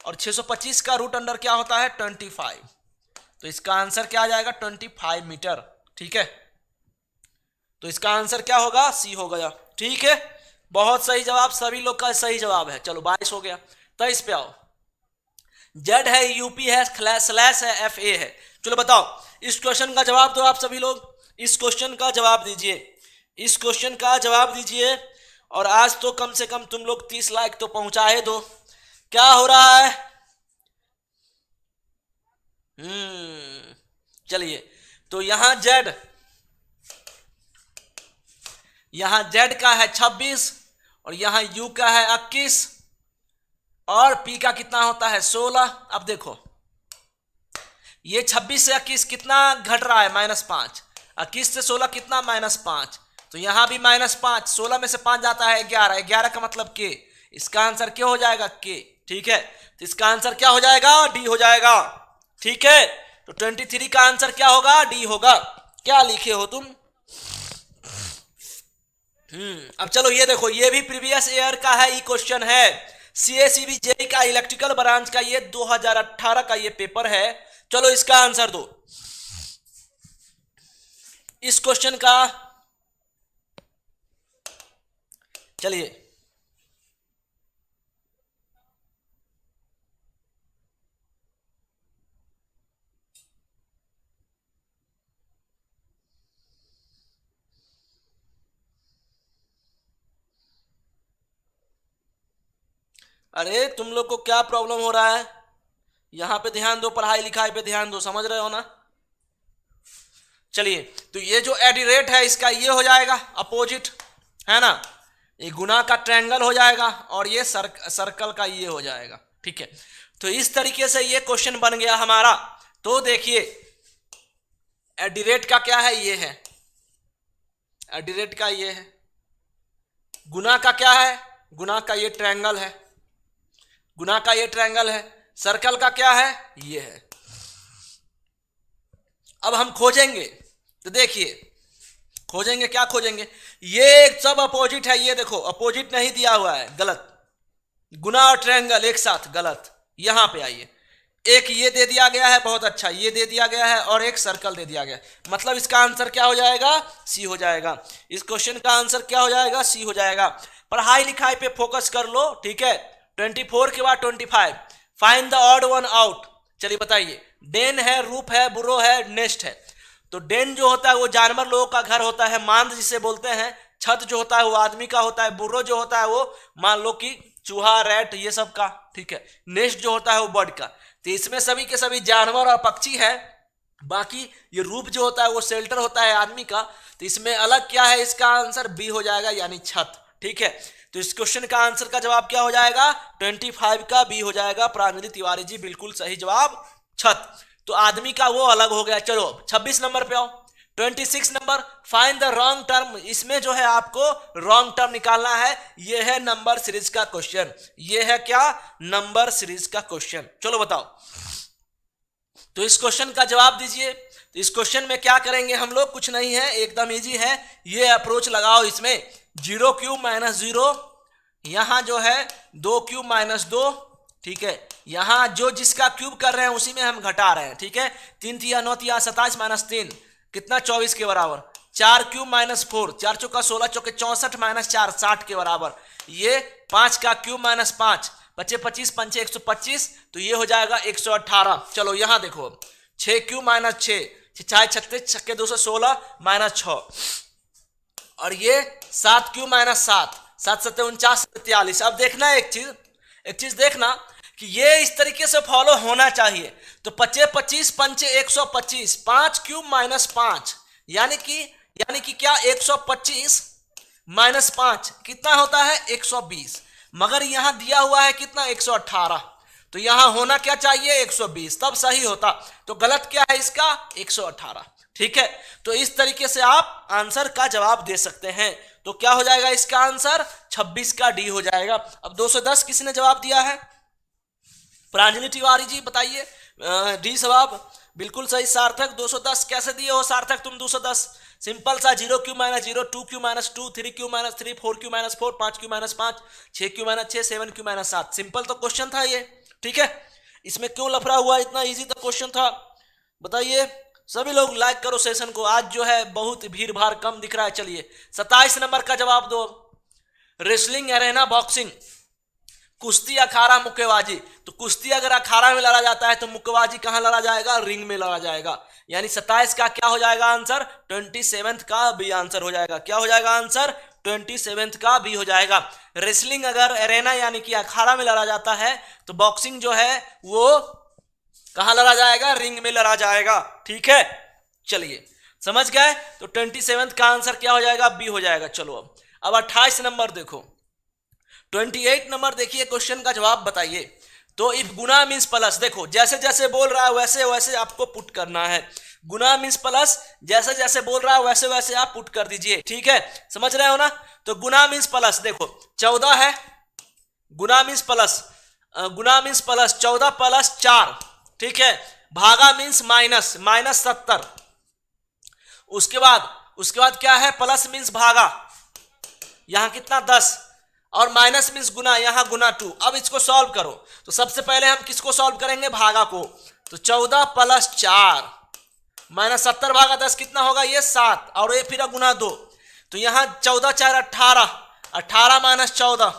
और 625 का रूट अंडर क्या होता है? 25, तो इसका आंसर क्या आ जाएगा? 25 मीटर, ठीक है। तो इसका आंसर क्या होगा? सी हो गया, ठीक है। बहुत सही जवाब, सभी लोग का सही जवाब है। चलो 22 हो गया, 23 पे आओ। जेड है, यूपी है, स्लैश है, FA है। चलो बताओ, इस क्वेश्चन का जवाब दो आप सभी लोग, इस क्वेश्चन का जवाब दीजिए, इस क्वेश्चन का जवाब दीजिए, और आज तो कम से कम तुम लोग 30 लाइक तो पहुंचाए दो। क्या हो रहा है? चलिए, तो यहां जेड का है 26 और यहां यू का है 21 और पी का कितना होता है? 16। अब देखो, ये 26 से 21 कितना घट रहा है? -5। 21 से 16 कितना? -5। तो यहां भी -5, 16 में से 5 जाता है 11, 11 का मतलब के, इसका आंसर क्या हो जाएगा? के, ठीक है। तो इसका आंसर क्या हो जाएगा? डी हो जाएगा, ठीक है। तो 23 का आंसर क्या होगा? डी होगा। क्या लिखे हो तुम? अब चलो ये देखो, ये भी प्रीवियस ईयर का है, ये क्वेश्चन है, CACB जेई का इलेक्ट्रिकल ब्रांच का, ये 2018 का ये पेपर है। चलो इसका आंसर दो इस क्वेश्चन का। चलिए, अरे तुम लोग को क्या प्रॉब्लम हो रहा है? यहां पे ध्यान दो, पढ़ाई लिखाई पे ध्यान दो, समझ रहे हो ना? चलिए, तो ये जो एडिरेट है इसका ये हो जाएगा अपोजिट, है ना? ये गुना का ट्रायंगल हो जाएगा और ये सर्कल का ये हो जाएगा। ठीक है, तो इस तरीके से ये क्वेश्चन बन गया हमारा। तो देखिए, एडिरेट का क्या है, ये है एडिरेट का, ये है। गुना का क्या है, गुना का ये ट्रायंगल है, गुना का ये ट्रायंगल है। सर्कल का क्या है, ये है। अब हम खोजेंगे, तो देखिए खोजेंगे, क्या खोजेंगे? ये सब अपोजिट है, ये देखो अपोजिट नहीं दिया हुआ है, गलत। गुना और ट्रायंगल एक साथ, गलत। यहां पे आइए, एक ये दे दिया गया है, बहुत अच्छा, ये दे दिया गया है और एक सर्कल दे दिया गया है। मतलब इसका आंसर क्या हो जाएगा, सी हो जाएगा। इस क्वेश्चन का आंसर क्या हो जाएगा, सी हो जाएगा। पढ़ाई लिखाई पे फोकस कर लो, ठीक है। 24 के बाद 25, find the odd one out. चलिए बताइए, डेन है, रूफ है, बुरो है, नेस्ट है। तो डेन जो होता है वो जानवर लोगों का घर होता है, मांद जिसे बोलते हैं। छत जो होता है वो आदमी का होता है। बुर्रो जो होता है वो मान लो कि चूहा, रैट, ये सब का, ठीक है। नेस्ट जो होता है वो बर्ड का। तो इसमें सभी के सभी जानवर और पक्षी है। बाकी ये रूफ जो होता है वो शेल्टर होता है आदमी का। तो इसमें अलग क्या है, इसका आंसर बी हो जाएगा, यानी छत। ठीक है, तो इस क्वेश्चन का आंसर का जवाब क्या हो जाएगा, 25 का बी हो जाएगा। प्रांजलि तिवारी जी बिल्कुल सही जवाब, छत। तो आदमी का वो अलग हो गया। चलो 26 नंबर पे आओ। 26 number, find the wrong term. इसमें जो है आपको रॉन्ग टर्म निकालना है। ये है नंबर सीरीज का क्वेश्चन। ये है क्या, नंबर सीरीज का क्वेश्चन। चलो बताओ, तो इस क्वेश्चन का जवाब दीजिए। तो इस क्वेश्चन में क्या करेंगे हम लोग, कुछ नहीं है, एकदम इजी है। ये अप्रोच लगाओ इसमें, 0 क्यूब माइनस 0, यहां जो है 2 क्यूब माइनस 2, ठीक है। यहां जो जिसका क्यूब कर रहे हैं उसी में हम घटा रहे हैं, ठीक है। 3 तिया 9 तिया 27 माइनस 3 कितना, 24 के बराबर। 4 क्यूब माइनस 4, 4 चौका 16 चौके 64 माइनस 4 60 के बराबर। ये 5 का क्यूब माइनस 5, 25 25 पंचे 125, तो ये हो जाएगा 118। चलो यहां देखो, 6 क्यूब माइनस 6, 6 36 छक्के 216 माइनस 6, और ये 7 क्यूब माइनस 7, 7 7 49 43। अब देखना एक चीज देखना कि ये इस तरीके से फॉलो होना चाहिए। तो 25 25 पंचे 125, 5 क्यूब माइनस 5, यानी कि क्या, 125 माइनस 5 कितना होता है, 120। मगर यहां दिया हुआ है कितना, 118। तो यहां होना क्या चाहिए, 120, तब सही होता। तो गलत क्या है इसका, 118। ठीक है, तो इस तरीके से आप आंसर का जवाब दे सकते हैं। तो क्या हो जाएगा इसका आंसर, 26 का डी हो जाएगा। अब 210 किसने जवाब दिया है, प्रांजलि तिवारी जी बताइए। डी जवाब बिल्कुल सही, सार्थक। 210 कैसे दिए हो सार्थक तुम 210? सिंपल सा, 0 Q minus 0, 2 Q minus 2, 3 Q minus 3, 4 Q minus 4, 5 Q minus 5, 6 Q minus 6, 7 Q minus 7। Simple तो क्वेश्चन था ये, ठीक है। इसमें क्यों लफड़ा हुआ, इतना इजी तो क्वेश्चन था, बताइए। सभी लोग लाइक करो सेशन को, आज जो है बहुत भीड़ भाड़ कम दिख रहा है। चलिए 27 नंबर का जवाब दो। रेसलिंग एरेना, बॉक्सिंग, कुश्ती, अखाड़ा, मुक्केबाजी। तो कुश्ती अगर अखाड़ा में लड़ा जाता है तो मुक्केबाजी कहां लड़ा जाएगा, रिंग में लड़ा जाएगा। यानी 27 का क्या हो जाएगा आंसर, 27 का बी आंसर हो जाएगा। क्या हो जाएगा आंसर, 27 का बी हो जाएगा। रेसलिंग अगर एरेना यानी कि अखाड़ा में लड़ा जाता है, तो बॉक्सिंग जो है वो कहां लड़ा जाएगा, रिंग में लड़ा जाएगा। ठीक है, चलिए समझ गए। तो 27 का आंसर क्या हो जाएगा, बी हो जाएगा। चलो अब 28 नंबर देखो। 28 नंबर देखिए, क्वेश्चन का जवाब बताइए। तो इफ गुना मीन्स प्लस, देखो जैसे जैसे बोल रहा है वैसे वैसे आपको पुट करना है। गुना मीन्स प्लस, जैसे जैसे बोल रहा है वैसे वैसे आप पुट कर दीजिए, ठीक है, समझ रहे हो ना। तो गुना मीन्स प्लस, देखो 14 है, गुना मीन्स प्लस, गुना मीन्स प्लस 14 प्लस 4, ठीक है। भागा मीन्स माइनस, माइनस 70। उसके बाद क्या है, प्लस मीन्स भागा, यहां कितना 10, और माइनस मीन्स गुना, यहां गुना 2। अब इसको सॉल्व करो। तो सबसे पहले हम किसको सॉल्व करेंगे, भागा को। तो 14 प्लस 4 माइनस 70 भागा 10 कितना होगा, ये 7, और ये फिर गुना 2। तो यहां 14 4 18, 18 माइनस 14,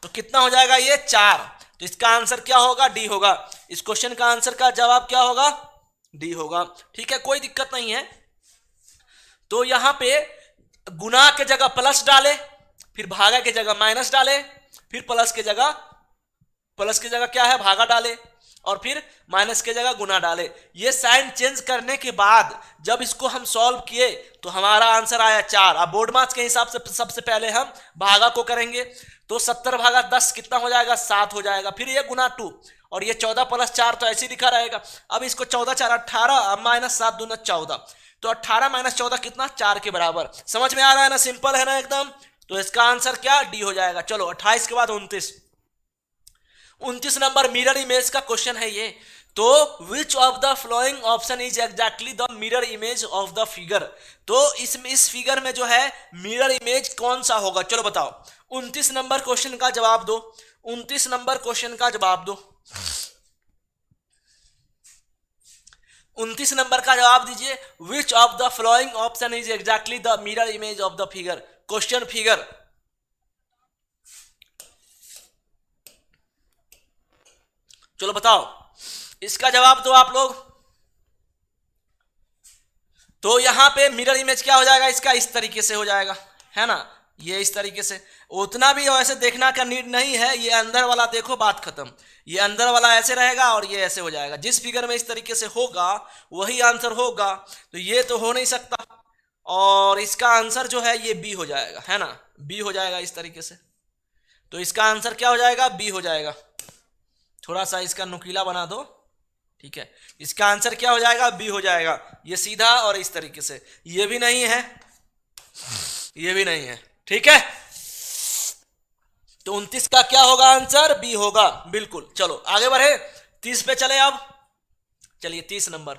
तो कितना हो जाएगा, ये 4। तो इसका आंसर क्या होगा, डी होगा। इस क्वेश्चन का आंसर का जवाब क्या होगा, डी होगा। ठीक है, कोई दिक्कत नहीं है। तो यहां पे गुना के जगह प्लस डाले, फिर भागा के जगह माइनस डाले, फिर प्लस के जगह प्लस की जगह क्या है, भागा डाले, और फिर माइनस की जगह गुना डाले। ये साइन चेंज करने के बाद जब इसको हम सॉल्व किए तो हमारा आंसर आया 4। अब बोर्ड मार्क्स के हिसाब से सबसे पहले हम भागा को करेंगे, तो 70 भागा 10 कितना हो जाएगा, 7 हो जाएगा। फिर ये गुना 2, और ये 14 प्लस 4 तो ऐसे ही लिखा रहेगा। अब इसको 14 4 18, अब माइनस 7 दूना 14, तो 18 माइनस 14 कितना, 4 के बराबर। समझ में आ रहा है ना, सिंपल है ना एकदम। तो इसका आंसर क्या, डी हो जाएगा। चलो 28 के बाद 29 नंबर मिरर इमेज का क्वेश्चन है ये। तो विच of the flowing option is exactly the mirror image of the figure. तो इस फिगर में जो है मिरर इमेज कौन सा होगा, चलो बताओ। 29 नंबर क्वेश्चन का जवाब दो, 29 नंबर क्वेश्चन का जवाब दो, 29 नंबर का जवाब दीजिए। विच of the flowing option is exactly the mirror image of the figure, question figure. चलो बताओ, इसका जवाब दो आप लोग। तो यहां पे मिरर इमेज क्या हो जाएगा इसका, इस तरीके से हो जाएगा, है ना, ये इस तरीके से। उतना भी वैसे देखना का नीड नहीं है, ये अंदर वाला देखो, बात खत्म। ये अंदर वाला ऐसे रहेगा और ये ऐसे हो जाएगा। जिस फिगर में इस तरीके से होगा वही आंसर होगा, तो ये तो हो नहीं सकता। और इसका आंसर जो है ये बी हो जाएगा, है ना, बी हो जाएगा इस तरीके से। तो इसका आंसर क्या हो जाएगा, बी हो जाएगा। थोड़ा सा इसका नुकीला बना दो, ठीक है। इसका आंसर क्या हो जाएगा, बी हो जाएगा। ये सीधा और इस तरीके से, ये भी नहीं है, ये भी नहीं है, ठीक है। तो 29 का क्या होगा आंसर, बी होगा, बिल्कुल। चलो आगे बढ़े, 30 पे चले अब। चलिए 30 नंबर,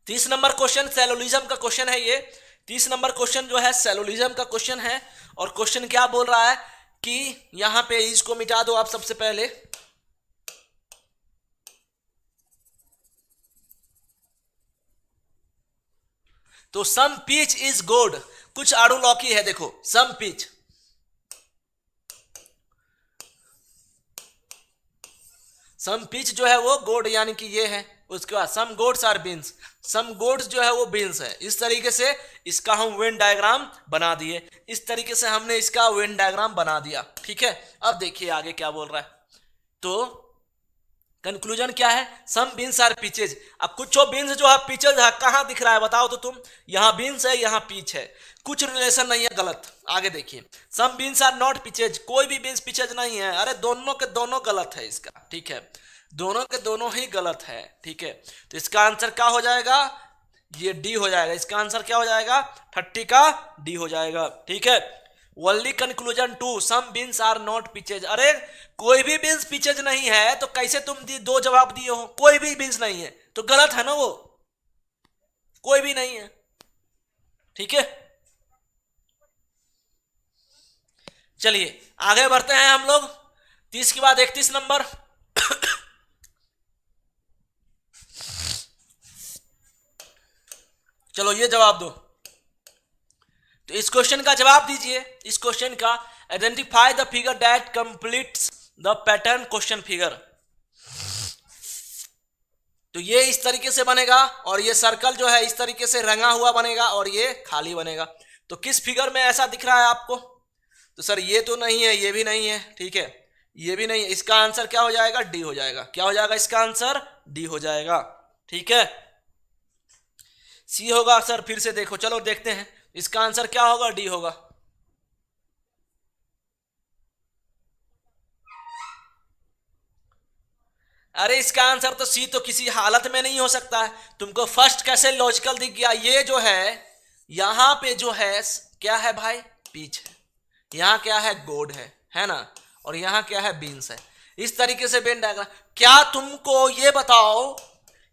30 नंबर क्वेश्चन सेलोलिज्म का क्वेश्चन है ये। 30 नंबर क्वेश्चन जो है सेलोलिज्म का क्वेश्चन है। और क्वेश्चन क्या बोल रहा है कि यहां पे इसको मिटा दो आप सबसे पहले। तो सम पिच इज गुड, कुछ आड़ू लौकी है, देखो सम पिच, सम पिच जो है वो गोड यानी कि ये है। उसके बाद some gods are beans, some gods जो है वो बीन्स है। इस तरीके से इसका हम वेन डायग्राम बना दिए, इस तरीके से हमने इसका वेन डायग्राम बना दिया, ठीक है। अब देखिए आगे क्या बोल रहा है। तो कंक्लूजन क्या है, सम बीन्स आर पीचेज। अब कुछ बीन्स जो है पीचेज है, कहां दिख रहा है बताओ तो तुम, यहां बीन्स है यहां पीच है, कुछ रिलेशन नहीं है, गलत। आगे देखिए, सम बीन्स आर नॉट पीचेज, कोई भी बीन्स पीचेज नहीं है। अरे दोनों के दोनों गलत है इसका, ठीक है, दोनों के दोनों ही गलत है, ठीक है। तो इसका आंसर क्या हो जाएगा, ये डी हो जाएगा। इसका आंसर क्या हो जाएगा, 30 का डी हो जाएगा, ठीक है। Only conclusion 2 some beans are not peaches. अरे कोई भी बीन्स पीचेज नहीं है तो कैसे तुम दो जवाब दिए हो, कोई भी बीन्स नहीं है तो गलत है ना, वो कोई भी नहीं है, ठीक है। चलिए आगे बढ़ते हैं हम लोग। 30 के बाद 31 नंबर। चलो ये जवाब दो। तो इस क्वेश्चन का जवाब दीजिए। इस क्वेश्चन का identify the figure that completes the pattern question figure. तो ये इस तरीके से बनेगा और ये सर्कल जो है इस तरीके से रंगा हुआ बनेगा और ये खाली बनेगा। तो किस फिगर में ऐसा दिख रहा है आपको, तो सर ये तो नहीं है, ये भी नहीं है, ठीक है, ये भी नहीं है। इसका आंसर क्या हो जाएगा, डी हो जाएगा। क्या हो जाएगा इसका आंसर, डी हो जाएगा, ठीक है। सी होगा सर, फिर से देखो, चलो देखते हैं इसका आंसर क्या होगा, डी होगा। अरे इसका आंसर तो सी तो किसी हालत में नहीं हो सकता है। तुमको फर्स्ट कैसे लॉजिकल दिख गया, ये जो है यहां पे जो है क्या है भाई, पीच है, यहां क्या है, गोड है ना, और यहां क्या है, बीन्स है। इस तरीके से बेन डायग्राम। क्या तुमको ये बताओ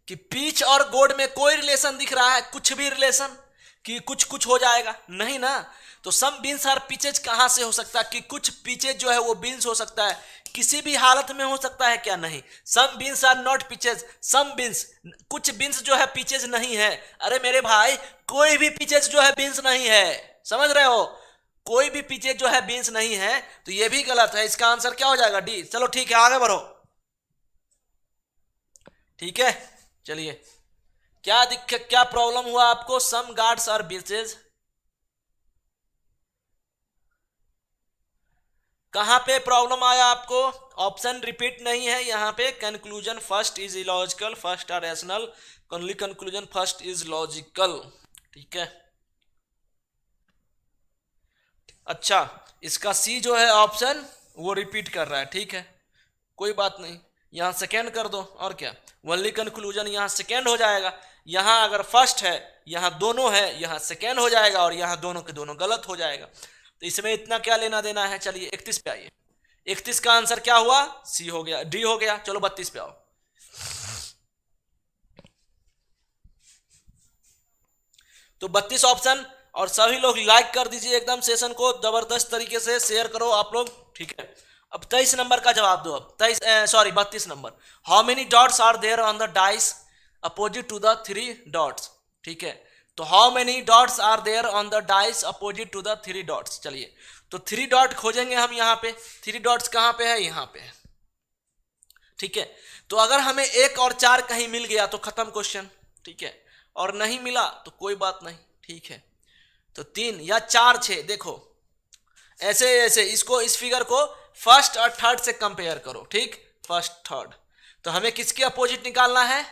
कि पीच और गोड में कोई रिलेशन दिख रहा है, कुछ भी रिलेशन कि कुछ कुछ हो जाएगा, नहीं ना। तो सम बीन्स आर पीचेज कहां से हो सकता है कि कुछ पीचेज जो है वो बीन्स हो सकता है, किसी भी हालत में हो सकता है क्या, नहीं। Some beans are not peaches, some beans, कुछ बीन्स जो है पीचेज नहीं है। अरे मेरे भाई कोई भी पीचेज जो है बीन्स नहीं है, समझ रहे हो, कोई भी पीचेज जो है बीन्स नहीं है, तो ये भी गलत है। इसका आंसर क्या हो जाएगा, डी। चलो ठीक है आगे बढ़ो, ठीक है। चलिए क्या दिक्कत, क्या प्रॉब्लम हुआ आपको, सम गार्ड्स आर बीचेज। कहां पे प्रॉब्लम आया आपको? ऑप्शन रिपीट नहीं है यहाँ पे। Conclusion first is illogical, first are rational, only conclusion first is logical. ठीक है, अच्छा, इसका सी जो है ऑप्शन वो रिपीट कर रहा है। ठीक है, कोई बात नहीं, यहां सेकेंड कर दो और क्या, ओनली कंक्लूजन यहां सेकेंड हो जाएगा। यहां अगर फर्स्ट है, यहां दोनों है, यहां सेकेंड हो जाएगा और यहां दोनों के दोनों गलत हो जाएगा। तो इसमें इतना क्या लेना देना है। चलिए 31 पे आइए। 31 का आंसर क्या हुआ? सी हो गया, डी हो गया। चलो 32 पे आओ। तो 32 ऑप्शन, और सभी लोग लाइक कर दीजिए एकदम सेशन को जबरदस्त तरीके से शेयर करो आप लोग। ठीक है, अब 23 नंबर का जवाब दो। अब 32 number, how many dots are there on the dice opposite to the 3 dots. ठीक है, तो how many dots are there on the dice opposite to the 3 dots. चलिए, तो 3 डॉट खोजेंगे हम यहाँ पे। 3 डॉट्स कहाँ पे है? यहाँ पे है। ठीक है, तो अगर हमें 1 और 4 कहीं मिल गया तो खत्म क्वेश्चन। ठीक है, और नहीं मिला तो कोई बात नहीं। ठीक है, तो 3 या 4 6, देखो ऐसे ऐसे इसको, इस फिगर को फर्स्ट और थर्ड से कंपेयर करो। ठीक, फर्स्ट थर्ड, तो हमें किसके अपोजिट निकालना है?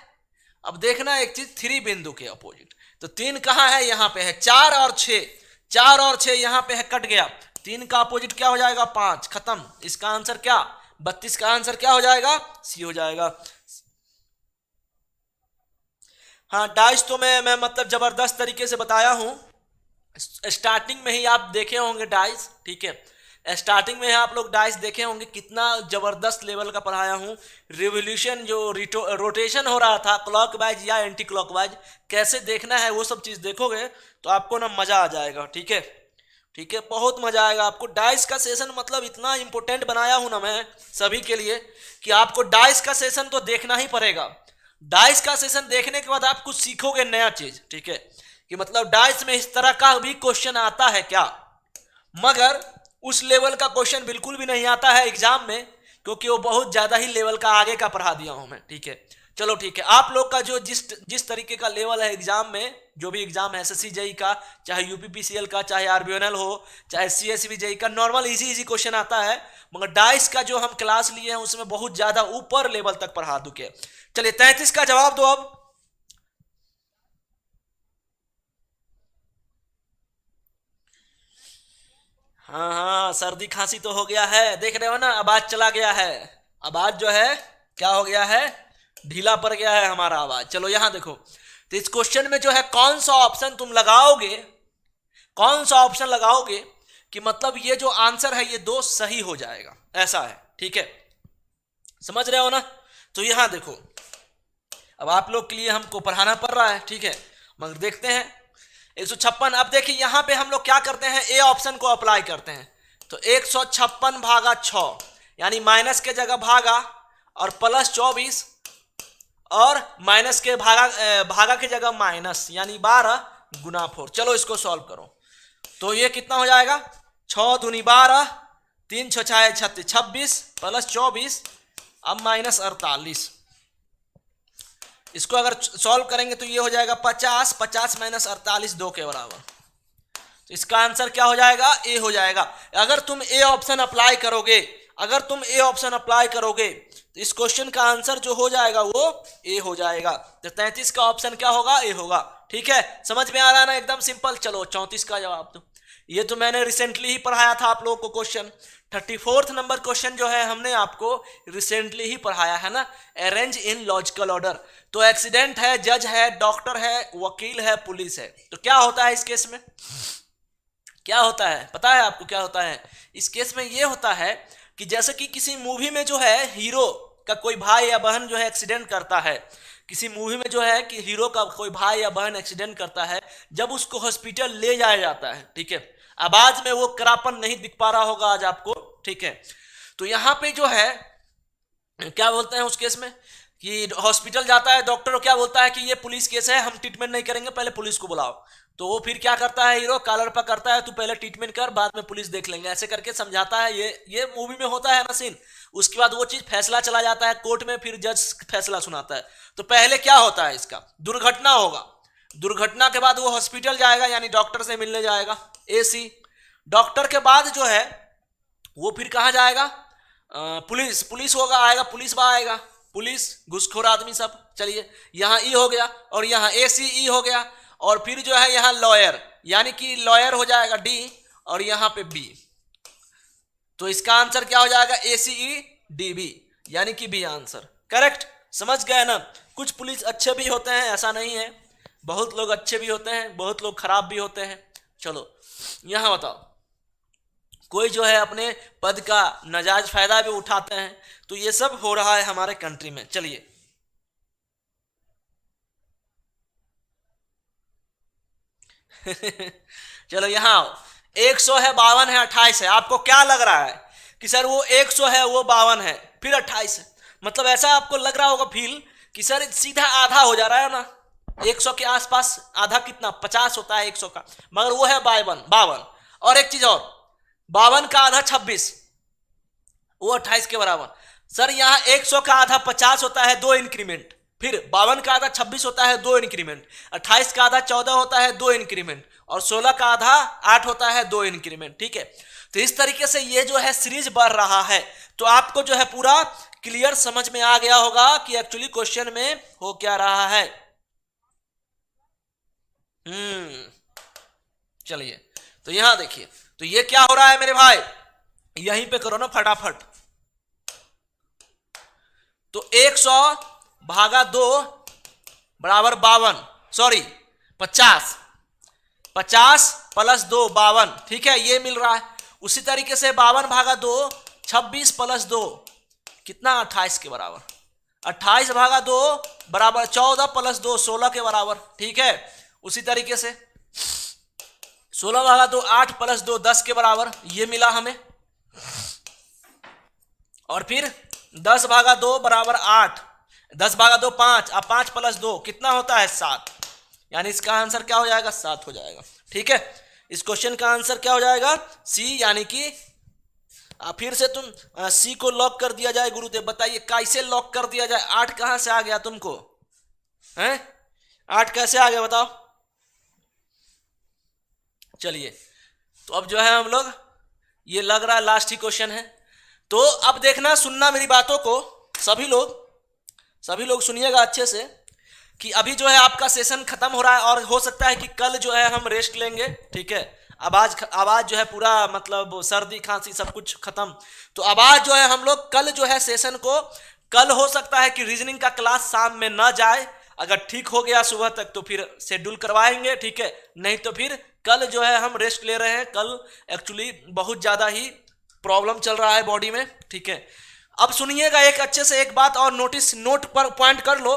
अब देखना एक चीज, 3 बिंदु के अपोजिट। तो 3 कहां है? यहां पे है। 4 और 6, 4 और 6 यहां पे है, कट गया। 3 का अपोजिट क्या हो जाएगा? 5, खत्म। इसका आंसर क्या? 32 का आंसर क्या हो जाएगा? सी हो जाएगा। हाँ, डाइस तो मैं मतलब जबरदस्त तरीके से बताया हूं। स्टार्टिंग में ही आप देखे होंगे डाइस। ठीक है, स्टार्टिंग में आप लोग डाइस देखे होंगे, कितना जबरदस्त लेवल का पढ़ाया हूं। रिवोल्यूशन जो रोटेशन हो रहा था क्लॉकवाइज या एंटी क्लॉकवाइज, कैसे देखना है वो सब चीज देखोगे तो आपको ना मजा आ जाएगा। ठीक है, ठीक है, बहुत मजा आएगा आपको। डाइस का सेशन मतलब इतना इंपॉर्टेंट बनाया हूं ना मैं सभी के लिए कि आपको डाइस का सेशन तो देखना ही पड़ेगा। डाइस का सेशन देखने के बाद आप कुछ सीखोगे नया चीज। ठीक है, कि मतलब डाइस में इस तरह का भी क्वेश्चन आता है क्या, मगर उस लेवल का क्वेश्चन बिल्कुल भी नहीं आता है एग्जाम में, क्योंकि वो बहुत ज्यादा ही लेवल का आगे का पढ़ा दिया हूं मैं। ठीक है, चलो ठीक है, आप लोग का जो जिस तरीके का लेवल है एग्जाम में, जो भी एग्जाम है एसएससी जेई का, चाहे यूपीपीसीएल का, चाहे आरबीएनएल हो, चाहे सीएसबी जेई का, नॉर्मल इजी इजी क्वेश्चन आता है। मगर डाइस का जो हम क्लास लिए हैं उसमें बहुत ज्यादा ऊपर लेवल तक पढ़ा दुके। चलिए 33 का जवाब दो अब। हाँ हाँ, सर्दी खांसी तो हो गया है, देख रहे हो ना, आवाज चला गया है। आवाज जो है क्या हो गया है? ढीला पड़ गया है हमारा आवाज। चलो यहां देखो, तो इस क्वेश्चन में जो है कौन सा ऑप्शन तुम लगाओगे, कौन सा ऑप्शन लगाओगे कि मतलब ये जो आंसर है ये दो सही हो जाएगा, ऐसा है। ठीक है, समझ रहे हो ना? तो यहां देखो, अब आप लोग के लिए हमको पढ़ाना पड़ रहा है। ठीक है, मगर देखते हैं 156। अब देखिए यहां पे हम लोग क्या करते हैं, ए ऑप्शन को अप्लाई करते हैं। तो 156 भागा 6, यानी माइनस के जगह भागा और प्लस 24, और माइनस के भागा के जगह माइनस, यानी 12 गुना 4। चलो इसको सॉल्व करो, तो ये कितना हो जाएगा? 6 दूनी 12, 3 6 36, 26 प्लस 24, अब माइनस 48। इसको अगर सॉल्व करेंगे तो ये हो जाएगा 50, 50 माइनस 48 2 के बराबर। तो इसका आंसर क्या हो जाएगा? ए हो जाएगा। अगर तुम ए ऑप्शन अप्लाई करोगे, अगर तुम ए ऑप्शन अप्लाई करोगे तो इस क्वेश्चन का आंसर जो हो जाएगा वो ए हो जाएगा। तो 33 का ऑप्शन क्या होगा? ए होगा। ठीक है, समझ में आ रहा है ना? एकदम सिंपल। चलो 34 का जवाब दो। ये तो मैंने रिसेंटली ही पढ़ाया था आप लोगों को क्वेश्चन। 34th नंबर क्वेश्चन जो है हमने आपको रिसेंटली ही पढ़ाया है ना, अरेंज इन लॉजिकल ऑर्डर। तो एक्सीडेंट है, जज है, डॉक्टर है, वकील है, पुलिस है। तो क्या होता है इस केस में? क्या होता है पता है आपको? क्या होता है इस केस में? ये होता है कि जैसे कि किसी मूवी में जो है हीरो का कोई भाई या बहन जो है एक्सीडेंट करता है, किसी मूवी में जो है कि हीरो का कोई भाई या बहन एक्सीडेंट करता है, जब उसको हॉस्पिटल ले जाया जाता है, ठीक है, आवाज में वो करापन नहीं दिख पा रहा होगा आज आपको, ठीक है, तो यहां पे जो है क्या बोलते हैं उस केस में कि हॉस्पिटल जाता है, डॉक्टर क्या बोलता है कि ये पुलिस केस है, हम ट्रीटमेंट नहीं करेंगे, पहले पुलिस को बुलाओ। तो वो फिर क्या करता है हीरो, कॉलर पर करता है, तू पहले ट्रीटमेंट कर, बाद में पुलिस देख लेंगे, ऐसे करके समझाता है। ये मूवी में होता है ना सीन। उसके बाद वो चीज फैसला चला जाता है कोर्ट में, फिर जज फैसला सुनाता है। तो पहले क्या होता है इसका, दुर्घटना होगा, दुर्घटना के बाद वो हॉस्पिटल जाएगा, यानी डॉक्टर से मिलने जाएगा, एसी। डॉक्टर के बाद जो है वो फिर कहाँ जाएगा? पुलिस, पुलिस होगा, आएगा पुलिस बा आएगा, पुलिस घुसखोर आदमी सब। चलिए यहाँ ई हो गया और यहाँ ACE हो गया, और फिर जो है यहाँ लॉयर, यानी कि लॉयर हो जाएगा D, और यहाँ पे B। तो इसका आंसर क्या हो जाएगा? ACEDB, यानी कि B आंसर करेक्ट। समझ गए ना? कुछ पुलिस अच्छे भी होते हैं, ऐसा नहीं है, बहुत लोग अच्छे भी होते हैं, बहुत लोग खराब भी होते हैं। चलो यहाँ बताओ, कोई जो है अपने पद का नाजायज फायदा भी उठाते हैं, तो ये सब हो रहा है हमारे कंट्री में। चलिए चलो यहाँ आओ, 100 है, 52 है, 28 है। आपको क्या लग रहा है कि सर वो 100 है, वो 52 है, फिर 28 है? मतलब ऐसा आपको लग रहा होगा फील कि सर सीधा आधा हो जा रहा है ना, 100 के आसपास। आधा कितना? 50 होता है 100 का, मगर वो है 52। और एक चीज और, 52 का आधा 26, वो 28 के बराबर। सर यहाँ 100 का आधा 50 होता है, 2 इंक्रीमेंट, फिर 52 का आधा 26 होता है, 2 इंक्रीमेंट, 28 का आधा 14 होता है, 2 इंक्रीमेंट, और 16 का आधा 8 होता है, 2 इंक्रीमेंट। ठीक है, तो इस तरीके से ये जो है सीरीज बढ़ रहा है। तो आपको जो है पूरा क्लियर समझ में आ गया होगा कि एक्चुअली क्वेश्चन में हो क्या रहा है। चलिए तो यहां देखिए, तो ये क्या हो रहा है मेरे भाई, यहीं पे करो ना फटाफट। तो 100 भागा 2 बराबर 52, सॉरी 50, 50 प्लस 2 52, ठीक है, ये मिल रहा है। उसी तरीके से 52 भागा 2 26 प्लस 2 कितना? 28 के बराबर। 28 भागा 2 बराबर 14 प्लस 2 16 के बराबर। ठीक है, उसी तरीके से 16 भागा 2 8 प्लस 2 10 के बराबर, ये मिला हमें। और फिर 10 भागा 2 बराबर 8, 10 भागा 2 5, अब 5 प्लस 2 कितना होता है? 7, यानी इसका आंसर क्या हो जाएगा? 7 हो जाएगा। ठीक है, इस क्वेश्चन का आंसर क्या हो जाएगा? सी, यानी कि फिर से तुम सी को लॉक कर दिया जाए। गुरुदेव बताइए कैसे लॉक कर दिया जाए? 8 कहां से आ गया तुमको? हैं 8 कैसे आ गया बताओ? चलिए, तो अब जो है हम लोग, ये लग रहा है लास्ट ही क्वेश्चन है। तो अब देखना, सुनना मेरी बातों को, सभी लोग सुनिएगा अच्छे से, कि अभी जो है आपका सेशन खत्म हो रहा है, और हो सकता है कि कल जो है हम रेस्ट लेंगे। ठीक है, आवाज जो है पूरा मतलब सर्दी खांसी सब कुछ खत्म। तो आवाज जो है हम लोग कल जो है सेशन को, कल हो सकता है कि रीजनिंग का क्लास शाम में ना जाए, अगर ठीक हो गया सुबह तक तो फिर शेड्यूल करवाएंगे। ठीक है, नहीं तो फिर कल जो है हम रेस्ट ले रहे हैं। कल एक्चुअली बहुत ज्यादा ही प्रॉब्लम चल रहा है बॉडी में। ठीक है, अब सुनिएगा एक अच्छे से एक बात और नोट पर पॉइंट कर लो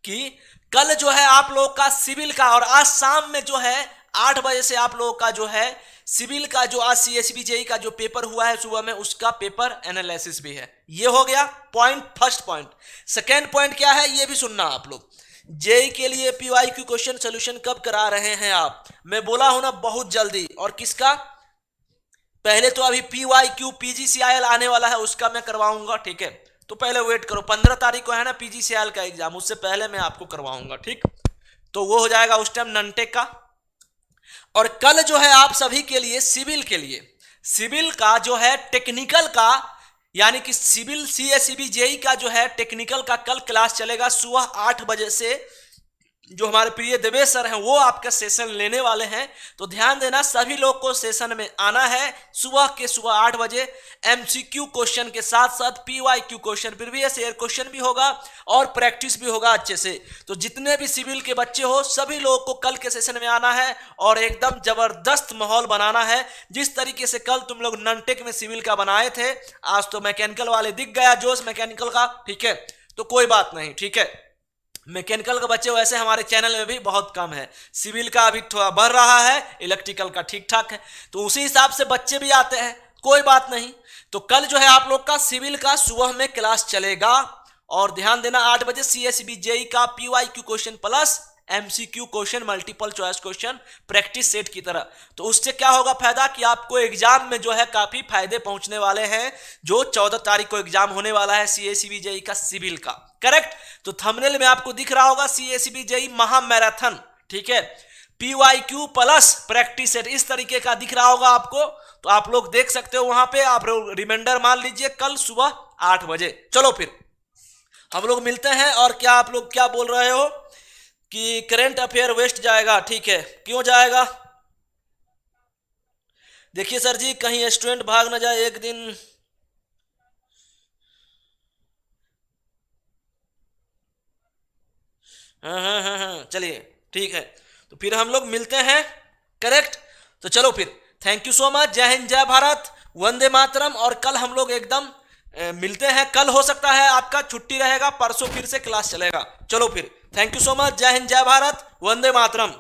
कि कल जो है आप लोग का सिविल का, और आज शाम में जो है 8 बजे से आप लोगों का जो है सिविल का, जो आज CSB JEE का जो पेपर हुआ है सुबह में, उसका पेपर एनालिसिस भी है। ये हो गया point, first point. Second point क्या है ये भी सुनना आप लोग। JEE के लिए PYQ क्वेश्चन सोल्यूशन कब करा रहे हैं आप? मैं बोला हूं ना, बहुत जल्दी। और किसका? पहले तो अभी PYQ PGCIL आने वाला है, उसका मैं करवाऊंगा। ठीक है, तो पहले वेट करो, 15 तारीख को है ना PGCIL का एग्जाम, उससे पहले मैं आपको करवाऊंगा। ठीक, तो वो हो जाएगा उस टाइम ननटेक का। और कल जो है आप सभी के लिए सिविल का जो है टेक्निकल का, यानी कि सिविल CSB JEE का जो है टेक्निकल का कल क्लास चलेगा सुबह 8 बजे से। जो हमारे प्रिय देवेश सर हैं वो आपका सेशन लेने वाले हैं। तो ध्यान देना, सभी लोग को सेशन में आना है सुबह 8 बजे। MCQ क्वेश्चन के साथ साथ PYQ question, previous year question भी होगा और प्रैक्टिस भी होगा अच्छे से। तो जितने भी सिविल के बच्चे हो सभी लोगों को कल के सेशन में आना है और एकदम जबरदस्त माहौल बनाना है। जिस तरीके से कल तुम लोग ननटेक में सिविल का बनाए थे, आज तो मैकेनिकल वाले दिख गया जोश मैकेनिकल का। ठीक है, तो कोई बात नहीं। ठीक है, मैकेनिकल के बच्चे वैसे हमारे चैनल में भी बहुत कम है, सिविल का अभी थोड़ा बढ़ रहा है, इलेक्ट्रिकल का ठीक ठाक है, तो उसी हिसाब से बच्चे भी आते हैं, कोई बात नहीं। तो कल जो है आप लोग का सिविल का सुबह में क्लास चलेगा। और ध्यान देना 8 बजे CSB JEE का PYQ question plus MCQ question, multiple choice question practice set की तरह। तो उससे क्या होगा फायदा कि आपको एग्जाम में जो है काफी फायदे पहुंचने वाले हैं, जो 14 तारीख को एग्जाम होने वाला है CSB JEE का सिविल का। करेक्ट, तो थंबनेल में आपको दिख रहा होगा CSB JEE महा मैराथन। ठीक है, PYQ प्लस प्रैक्टिस सेट इस तरीके का दिख रहा होगा आपको, तो आप लोग देख सकते हो वहां पे। आप रिमाइंडर मान लीजिए कल सुबह 8 बजे। चलो फिर हम लोग मिलते हैं। और क्या आप लोग क्या बोल रहे हो कि करंट अफेयर वेस्ट जाएगा? ठीक है, क्यों जाएगा? देखिए सर जी, कहीं स्टूडेंट भाग ना जाए एक दिन। हाँ, चलिए ठीक है, तो फिर हम लोग मिलते हैं। करेक्ट। तो चलो फिर, थैंक यू सो मच। जय हिंद, जय भारत, वंदे मातरम। और कल हम लोग एकदम मिलते हैं। कल हो सकता है आपका छुट्टी रहेगा, परसों फिर से क्लास चलेगा। चलो फिर, थैंक यू सो मच। जय हिंद, जय भारत, वंदे मातरम।